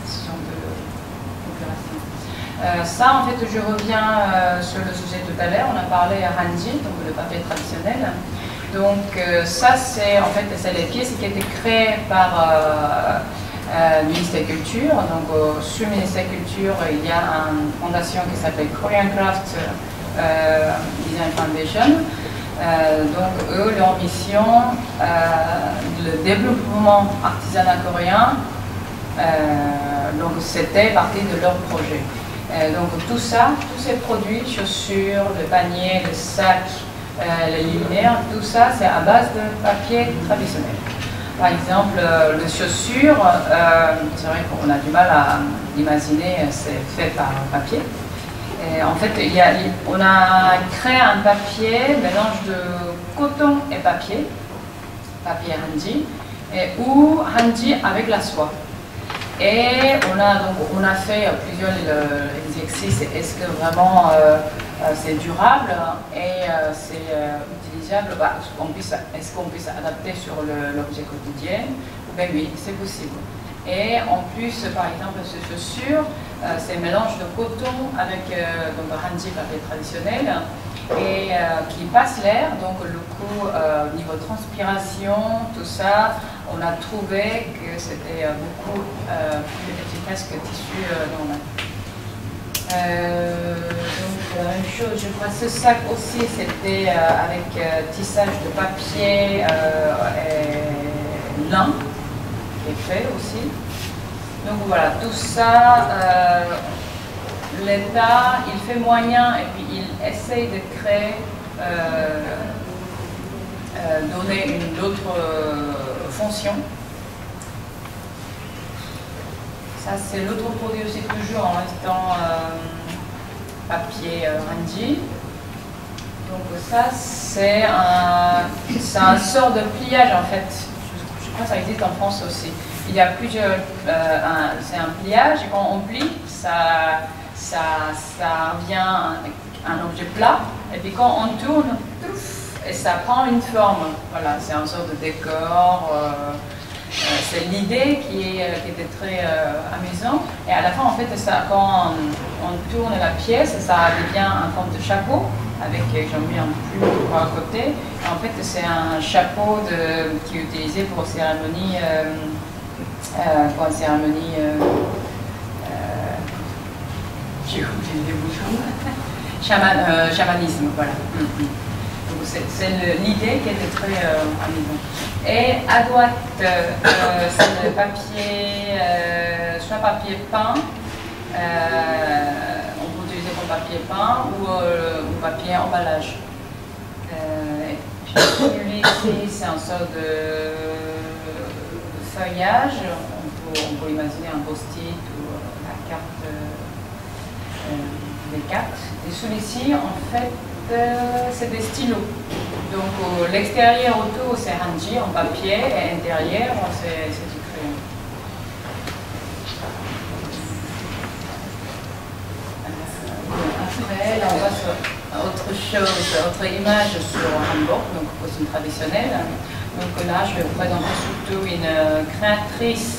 ce genre de configuration. Ça, en fait, je reviens sur le sujet tout à l'heure. On a parlé à Hanji, donc le papier traditionnel. Donc ça, c'est en fait les pièces qui ont été créées par le ministère de la Culture. Donc sur le ministère de la Culture, il y a une fondation qui s'appelle Korean Craft Design Foundation. Donc eux, leur mission, le développement artisanal coréen, donc c'était partie de leur projet. Donc tout ça, tous ces produits, chaussures, le panier, le sac, les luminaires, tout ça c'est à base de papier traditionnel. Par exemple, les chaussures, c'est vrai qu'on a du mal à imaginer, c'est fait par papier. Et en fait, on a créé un papier, mélange de coton et papier hanji, ou hanji avec la soie. Et on a fait plusieurs exercices. Est-ce que vraiment c'est durable et c'est utilisable? Est-ce qu'on peut s'adapter sur l'objet quotidien? Ben oui, c'est possible. Et en plus, par exemple, ces chaussures, c'est un mélange de coton avec donc hanji, papier traditionnel, et qui passe l'air. Donc le coup, niveau transpiration, tout ça, on a trouvé que c'était beaucoup plus efficace que le tissu normal. Donc la même chose, je crois que ce sac aussi, c'était avec tissage de papier et lin, qui est fait aussi. Donc voilà, tout ça, l'État, il fait moyen et puis il essaye de créer, donner une autre fonction. Ça, c'est l'autre produit aussi, toujours en restant papier hanji. Donc ça, c'est un sort de pliage en fait. Je crois que ça existe en France aussi. Il y a plusieurs, c'est un pliage et quand on plie, ça vient un objet plat et puis quand on tourne, et ça prend une forme. Voilà, c'est un sort de décor. c'est l'idée qui était très amusante. Et à la fin, en fait, ça, quand on tourne la pièce, ça devient en forme de chapeau, avec, j'ai mis un plume à côté. Et en fait, c'est un chapeau qui est utilisé pour cérémonie, j'ai oublié les boutons, chamanisme, voilà. Donc c'est l'idée qui était très amusante. Et à droite, c'est le papier, soit papier peint, on peut utiliser comme papier peint ou papier emballage. Et puis celui-ci, c'est un sort de feuillage. On peut imaginer un post-it ou la carte des cartes. Et celui-ci, en fait, c'est des stylos. Donc l'extérieur autour c'est hanji en papier et l'intérieur c'est du crayon. Après, là on va sur autre chose, autre image sur hanbok, donc costume traditionnel. Donc là je vais vous présenter surtout une créatrice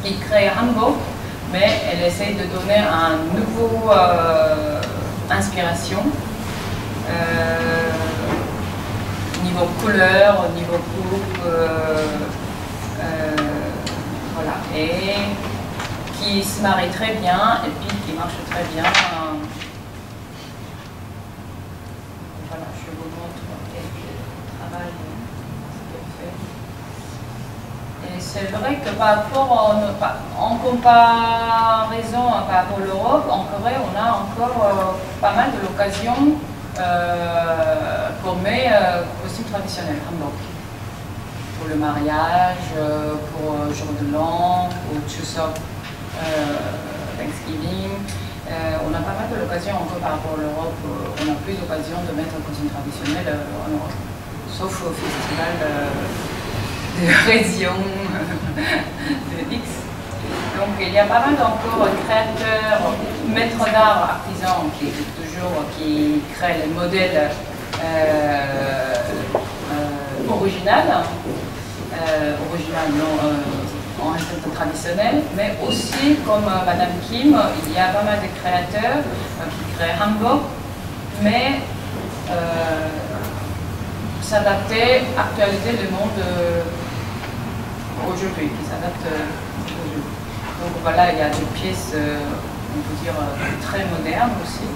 qui crée hanbok, mais elle essaye de donner un nouveau inspiration. Niveau couleur, niveau coupe, voilà, et qui se marie très bien et puis qui marche très bien. Voilà, je vous montre quelques travail qu'elle fait. Et c'est vrai que par rapport en comparaison par rapport à l'Europe, en Corée, on a encore pas mal de l'occasion pour mes costumes traditionnels, hanbok. Pour le mariage, pour le jour de l'an, pour Chuseok, Thanksgiving. On a pas mal de l'occasion encore par rapport à l'Europe. On a plus d'occasion de mettre un costume traditionnel en Europe, sauf au festival de région de X. Donc il y a pas mal encore de créateurs, maîtres d'art, artisans qui créent les modèles original en recette traditionnelle, mais aussi comme Madame Kim, il y a pas mal de créateurs qui créent hanbok, mais s'adapter, actualiser le monde aujourd'hui, qui s'adapte aujourd'hui. Donc voilà, il y a des pièces, on peut dire, très modernes aussi.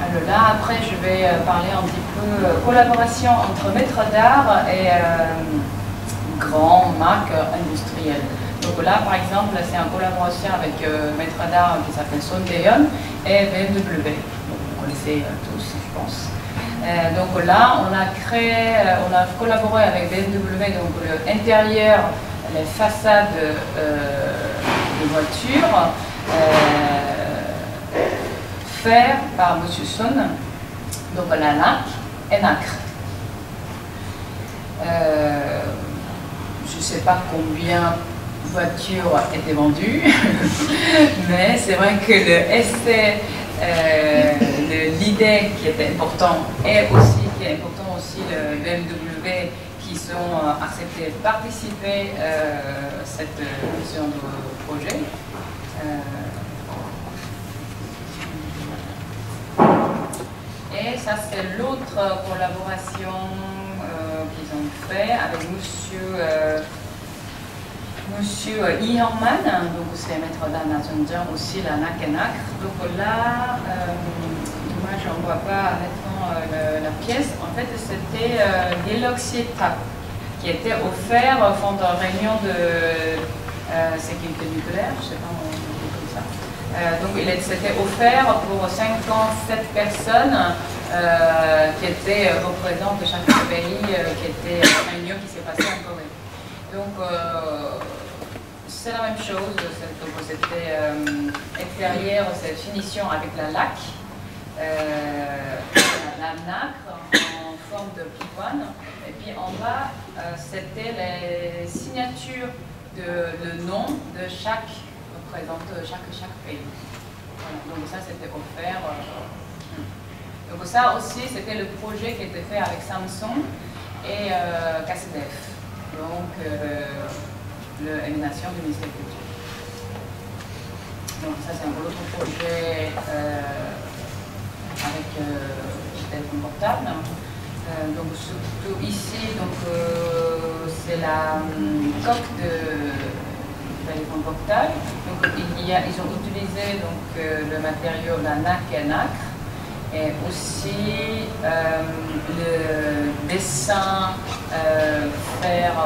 Alors là, après, je vais parler un petit peu collaboration entre maîtres d'art et grandes marques industrielles. Donc là, par exemple, c'est en collaboration avec maître d'art qui s'appelle Son Tae-yeon et BMW. Donc, vous connaissez tous, je pense. Donc là, on a collaboré avec BMW, donc l'intérieur, les façades de voitures, fait par M. Son, donc la laque et nacre. Je ne sais pas combien de voitures étaient vendues, mais c'est vrai que l'idée qui était important et aussi qui est important aussi le BMW qui sont acceptés de participer à cette mission de projet. Et ça c'est l'autre collaboration qu'ils ont fait avec Monsieur Lee Hyung-man, donc c'est maître d'art national aussi la NAC et NAC. Donc là, dommage on ne voit pas maintenant la pièce. En fait c'était l'Eloxieta qui était offert pendant une réunion de sécurité nucléaire, je ne sais pas comment on dit comme ça. Donc il s'était offert pour 57 personnes qui étaient représentantes de chaque pays, qui était une réunion qui s'est passée en Corée. Donc c'est la même chose, c'était extérieur, cette finition avec la laque, la nacre en forme de pivoine, et puis en bas c'était les signatures le nom de chaque représente chaque pays. Voilà, donc ça c'était offert. Donc ça aussi, c'était le projet qui était fait avec Samsung et KCDF, donc l'émanation du ministère de la Culture. Donc ça, c'est un autre projet avec téléphone portable. Donc surtout ici, c'est la coque de téléphone portable. Donc ils ont utilisé le matériau, la nacre et nacre, et aussi le dessin faire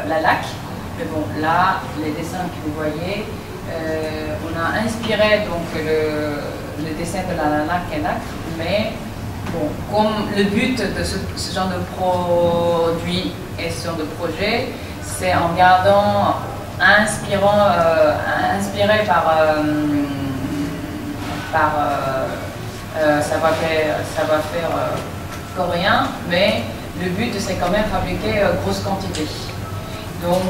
la laque. Mais bon, là, les dessins que vous voyez, on a inspiré donc le dessin de la nacre et nacre, mais bon, comme le but de ce genre de produit et ce genre de projet, c'est en gardant, inspiré par savoir-faire coréen, mais le but c'est quand même fabriquer grosse quantité. Donc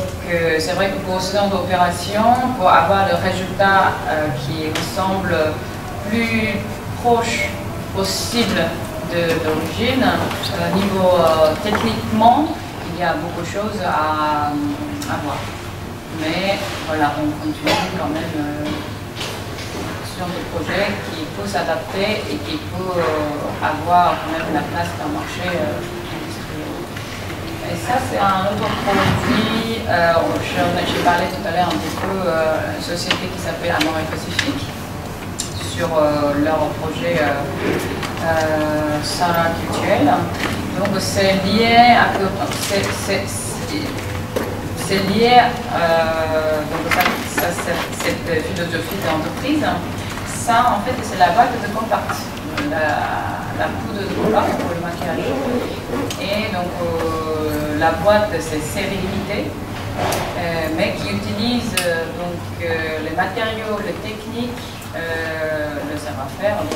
c'est vrai que pour ce genre d'opération, pour avoir le résultat qui ressemble plus proche possible de l'origine, niveau techniquement, il y a beaucoup de choses à voir. Mais voilà, on continue quand même sur des projets qui peut s'adapter et qui peut avoir quand même la place d'un marché industriel. Et ça, c'est un autre produit. J'ai parlé tout à l'heure un petit peu une société qui s'appelle Amore Pacifique sur leur projet Sara culturel. Donc c'est lié à cette philosophie d'entreprise. Ça, en fait, c'est la boîte de contact, la poudre de contact pour le maquillage. Et donc, la boîte, c'est série limitée, mais qui utilise les matériaux, les techniques, le savoir-faire. Donc,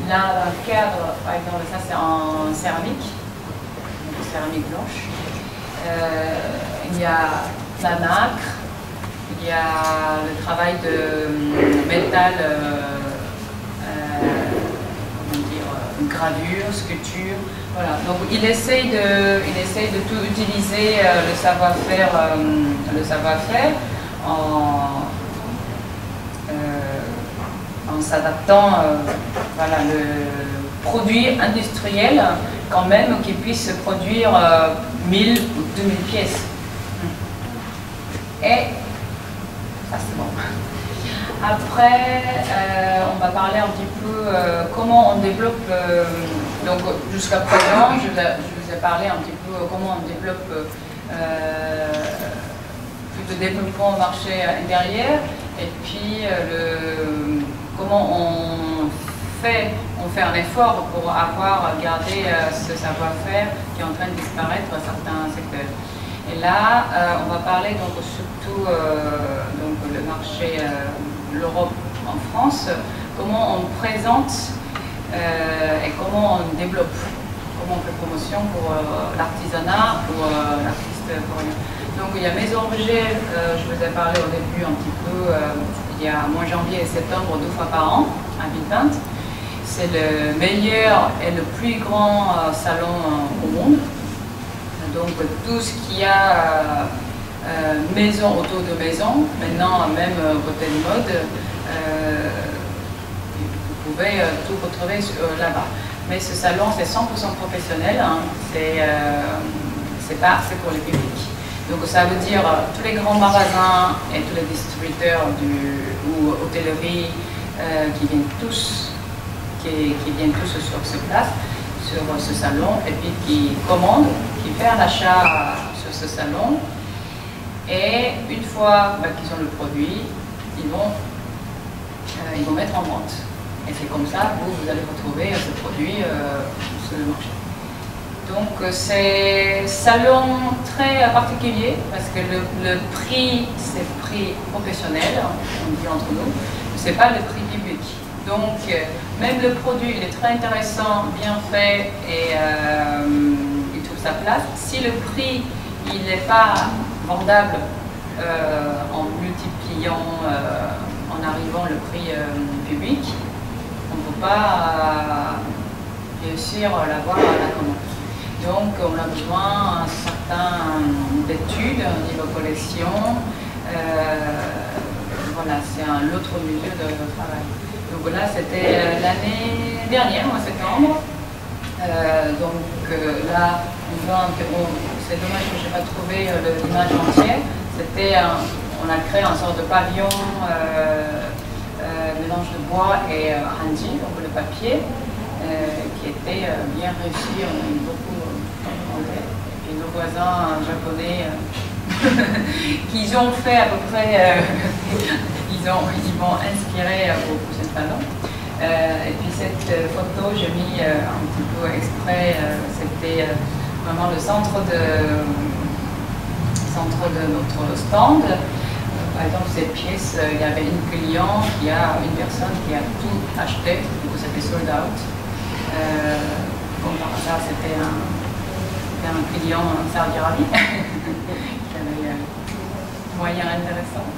là, dans le cadre, par exemple, ça, c'est en céramique, céramique blanche. Il y a la nacre, il y a le travail de métal, une gravure, sculpture. Voilà. Donc il essaye de tout utiliser le savoir-faire en s'adaptant voilà, le produit industriel quand même qui puisse produire 1000 ou 2000 pièces. Et ça c'est bon. Après, on va parler un petit peu comment on développe, donc jusqu'à présent, je vous ai parlé un petit peu comment on développe le développement au marché intérieur, et puis comment on fait un effort pour avoir gardé ce savoir-faire qui est en train de disparaître dans certains secteurs. Et là, on va parler donc surtout donc le marché, l'Europe en France, comment on présente et comment on développe, comment on fait promotion pour l'artisanat ou l'artiste coréen. Donc il y a Maison Objet, je vous ai parlé au début un petit peu, il y a mois janvier et septembre 2 fois par an à Villepinte. C'est le meilleur et le plus grand salon au monde. Donc tout ce qu'il y a maison autour de maison, maintenant même côté de mode, vous pouvez tout retrouver là-bas. Mais ce salon c'est 100% professionnel, hein. C'est pas assez pour le public. Donc ça veut dire tous les grands magasins et tous les distributeurs ou hôtellerie qui viennent tous sur ce place, sur ce salon, et puis qui commandent, qui font un achat sur ce salon. Et une fois qu'ils ont le produit, ils vont mettre en vente. Et c'est comme ça que vous allez retrouver ce produit sur le marché. Donc c'est un salon très particulier parce que le prix, c'est le prix professionnel, on dit entre nous, c'est pas le prix public. Donc même le produit il est très intéressant, bien fait et il trouve sa place. Si le prix il n'est pas vendable en multipliant, en arrivant le prix public, on on ne peut pas réussir à l'avoir à la commande. Donc on a besoin d'un certain d'études au niveau collection. Voilà, c'est un autre milieu de travail. Donc là, c'était l'année dernière, en septembre. Là, c'est dommage que je n'ai pas trouvé l'image entière. On a créé une sorte de pavillon mélange de bois et handi, donc le papier, qui était bien réussi. On a eu beaucoup d'anglais. Et puis nos voisins japonais qu'ils ont fait à peu près, ils m'ont inspiré pour cette salon. Et puis cette photo, j'ai mis un petit peu exprès, c'était vraiment le centre de notre stand. Par exemple, cette pièce, il y avait une personne qui a tout acheté, donc c'était sold out. Comme par hasard, c'était un client Saudi Arabie qui avait moyen intéressant.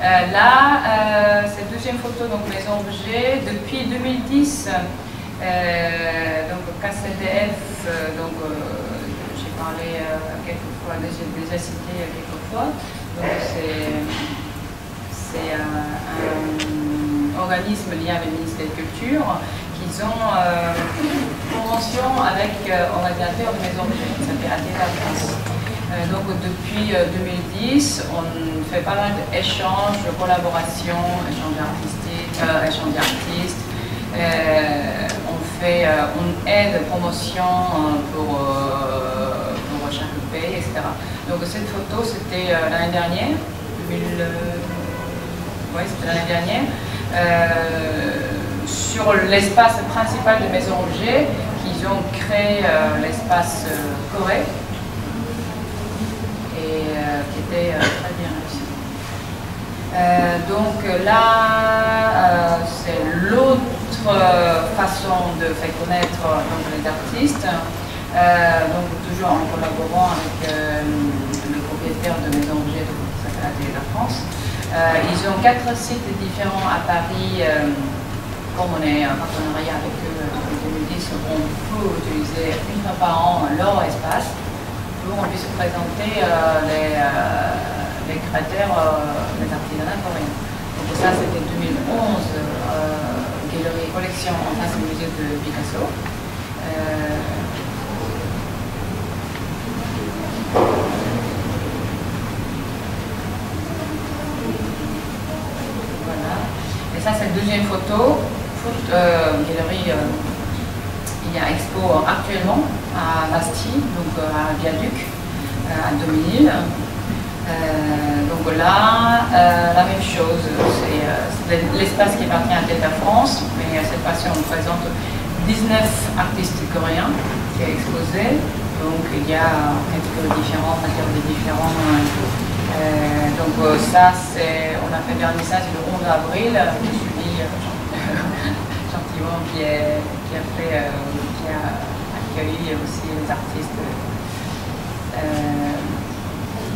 Là, cette deuxième photo, donc les objets, depuis 2010, donc KCDF, j'ai parlé quelques fois, j'ai déjà cité quelques fois. C'est un organisme lié avec le ministère de la Culture qui ont une convention avec Ordinateur de Maison Objets, ça s'appelle ATETA France. Donc depuis 2010, on fait pas mal d'échanges, de collaborations, échanges d'artistes. On aide promotion pour chaque pays, etc. Donc cette photo, c'était l'année dernière, c'était l'année dernière, sur l'espace principal de Maison Objet, qu'ils ont créé l'espace Corée, qui était très bien réussi. Donc là, c'est l'autre façon de faire connaître donc, les artistes, donc toujours en collaborant avec le propriétaire de Maison Objet, qui s'appelle ATETA France. Ils ont 4 sites différents à Paris. Comme on est en partenariat avec eux depuis 2010, on peut utiliser une fois par an leur espace pour qu'on puisse présenter les cratères des artisanats coréens. Donc ça, c'était 2011, Galerie Collection en face du musée de Picasso. Voilà. Et ça, c'est la deuxième photo. Galerie, il y a expo actuellement à Bastille, donc à Viaduc, à 2000. Donc là, la même chose, c'est l'espace qui appartient à ATETA France, mais cette fois-ci on présente 19 artistes coréens qui est exposé. Donc il y a catégories différentes, matériaux différents. Donc ça, on a fait le vernissage le 11 avril, je suis gentiment qui a accueilli aussi les artistes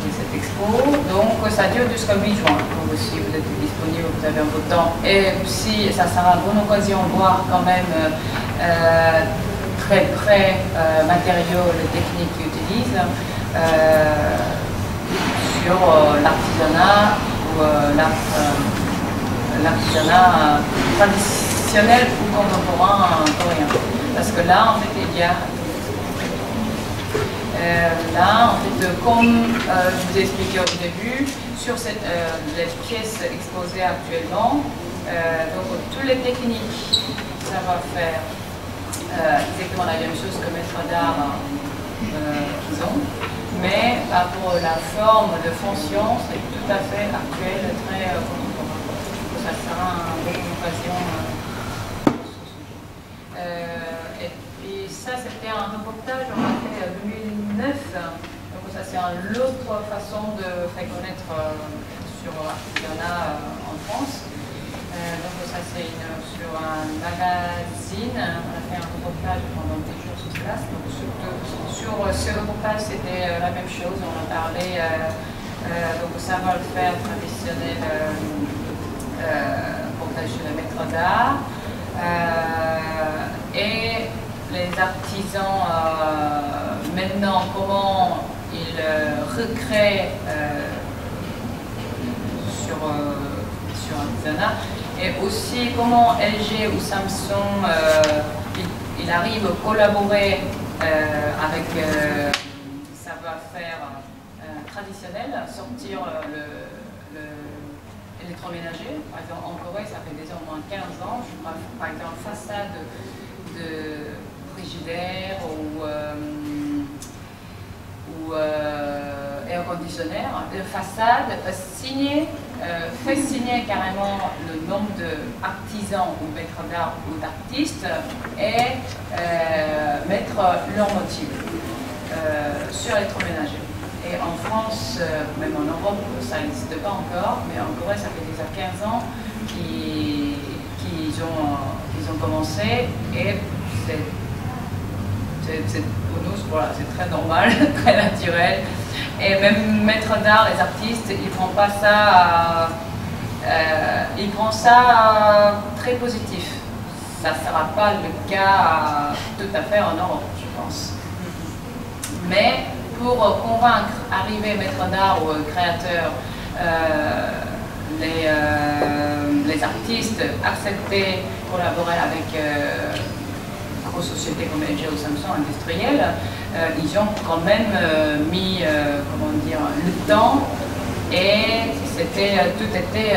de cette expo. Donc ça dure jusqu'au 8 juin. Donc si vous êtes disponible, vous avez un peu de temps. Et si ça sera une bonne occasion de voir quand même très près matériaux, les techniques qu'ils utilisent sur l'artisanat ou l'artisanat traditionnel ou contemporain coréen. Parce que là, en fait, il y a comme je vous ai expliqué au début, sur les pièces exposées actuellement, donc toutes les techniques, ça va faire exactement la même chose que maître d'art qu'ils ont, mais pour la forme de fonction, c'est tout à fait actuel, très contemporain. Donc ça sera une bonne occasion. Et puis ça, c'était un reportage en 2009. Donc ça, c'est une autre façon de faire connaître sur l'artisanat en France. Donc ça, c'est sur un magazine. On a fait un reportage pendant des jours sur place. Donc sur ce reportage, c'était la même chose. On a parlé donc savoir-faire traditionnel, reportage sur les maîtres d'art. Et les artisans, maintenant, comment ils recréent sur l'artisanat, et aussi comment LG ou Samsung il arrive à collaborer avec savoir-faire traditionnel, sortir l'électroménager. Par exemple, en Corée, ça fait déjà au moins 15 ans, je crois, par exemple, façade de frigidaire ou air conditionnaire, de façade, fait signer carrément le nombre d'artisans ou maîtres d'art ou d'artistes et mettre leur motif sur l'électroménager. Et en France, même en Europe, ça n'existe pas encore, mais en Corée, ça fait déjà 15 ans qu'ils ont commencé, et pour nous, voilà, c'est très normal, très naturel. Et même maître d'art, les artistes, ils prennent pas ça, ils prennent ça très positif. Ça ne sera pas le cas tout à fait en Europe, je pense. Mais pour convaincre, arriver maître d'art ou créateur, les artistes, accepter, collaborer avec grosses sociétés comme LG ou Samsung industrielles, ils ont quand même mis comment dire, le temps, et tout était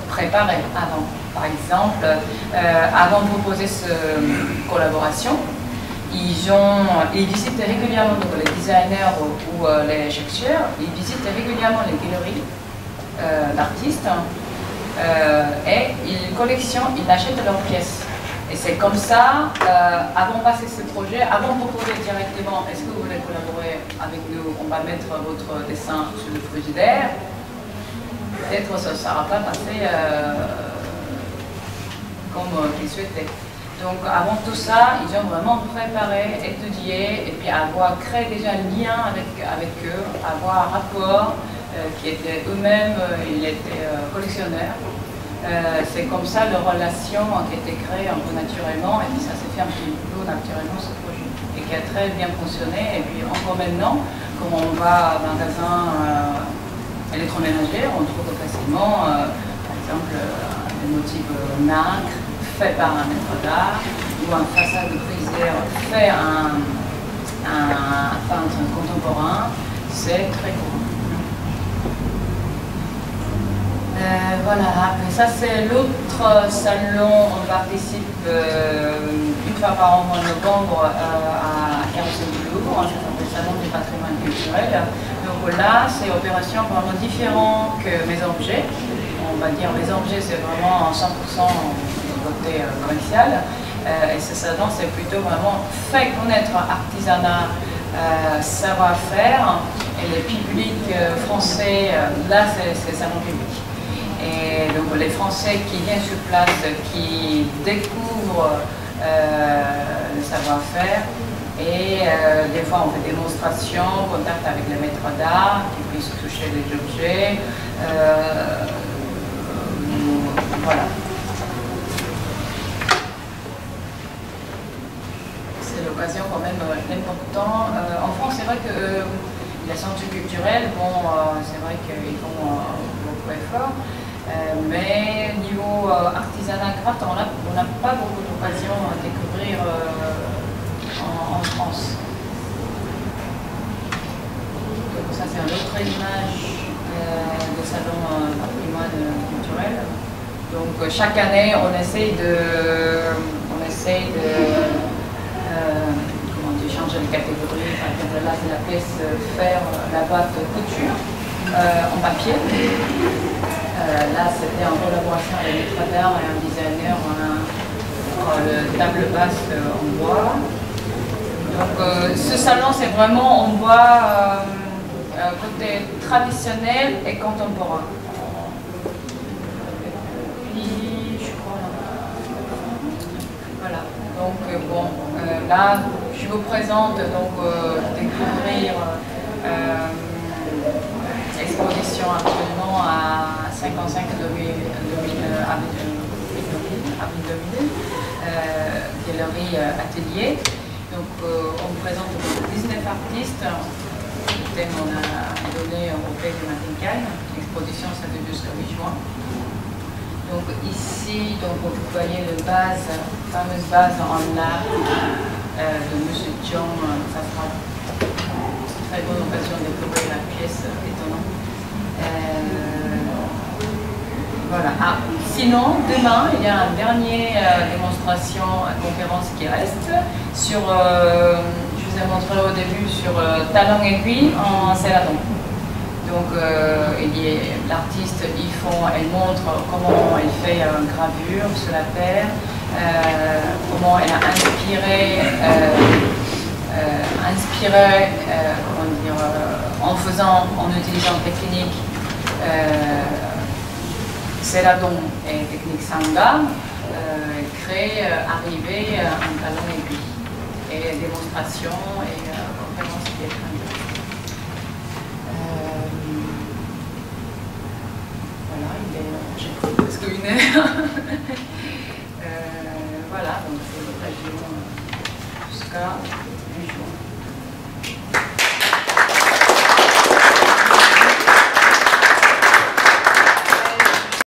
préparé avant. Par exemple, avant de proposer cette collaboration, ils visitent régulièrement, donc les designers ou les chercheurs, ils visitent régulièrement les galeries d'artistes et ils collectionnent, ils achètent leurs pièces. Et c'est comme ça, avant de passer ce projet, avant de proposer directement, est-ce que vous voulez collaborer avec nous, on va mettre votre dessin sur le frigidaire, peut-être ça ne sera pas passé comme ils souhaitaient. Donc avant tout ça, ils ont vraiment préparé, étudié, et puis avoir créé déjà un lien avec eux, avoir un rapport qui était eux-mêmes, ils étaient collectionneurs. C'est comme ça leur relation qui a été créée un peu naturellement, et puis ça s'est fait un petit peu naturellement ce projet, et qui a très bien fonctionné. Et puis encore maintenant, comme on va dans un magasin électroménager, on trouve facilement, par exemple, des motifs nacre fait par un maître d'art, ou un façade de frigidaire fait un peintre contemporain. C'est très courant. Voilà, ça c'est l'autre salon. On participe une fois par an au mois de novembre à Carrousel du Louvre, ça s'appelle le salon du patrimoine culturel. Donc là, c'est opération vraiment différente que mes objets. On va dire mes objets, c'est vraiment 100% du côté commercial. Et ce salon, c'est plutôt vraiment fait connaître artisanat, savoir-faire. Et les publics français, là, c'est le salon public. Et donc les Français qui viennent sur place, qui découvrent le savoir-faire, et des fois on fait démonstration, contact avec les maîtres d'art, qui puissent toucher les objets. Voilà. C'est l'occasion quand même important. En France, c'est vrai que les centres culturels, bon, c'est vrai qu'ils font beaucoup d'efforts. Mais niveau artisanat craft, on n'a pas beaucoup d'occasion à découvrir en France. Donc ça c'est une autre image de salon patrimoine culturel. Donc chaque année on essaye de changer les catégories. Par exemple là c'est la pièce faire la boîte couture en papier. Là, c'était en collaboration avec un maître d'art et un designer, le table basse en bois. Donc, ce salon, c'est vraiment en bois côté traditionnel et contemporain. Puis, je crois voilà. Donc, bon, là, je vous présente donc découvrir exposition actuellement à 55 avril 2000. galerie atelier. Donc on présente 19 artistes. Le thème on a donné au Pays de Martin. L'exposition ça fait jusqu'à 8 juin. Donc ici, donc, vous voyez la fameuse base en art de M. John. Ça sera une très bonne occasion de découvrir la pièce étonnante. Voilà. Ah, sinon, demain, il y a une dernière démonstration, conférence qui reste sur, je vous ai montré au début, sur talon aiguille en céladon. Donc, l'artiste, elle montre comment elle fait une gravure sur la terre, comment elle a inspiré, comment dire, en utilisant technique céladon et technique sangha, arriver à un talon aiguille. Et démonstration et conférence qui est très bien. Voilà, j'ai presque 1 heure. Voilà, donc c'est l'occasion jusqu'à 8 jours.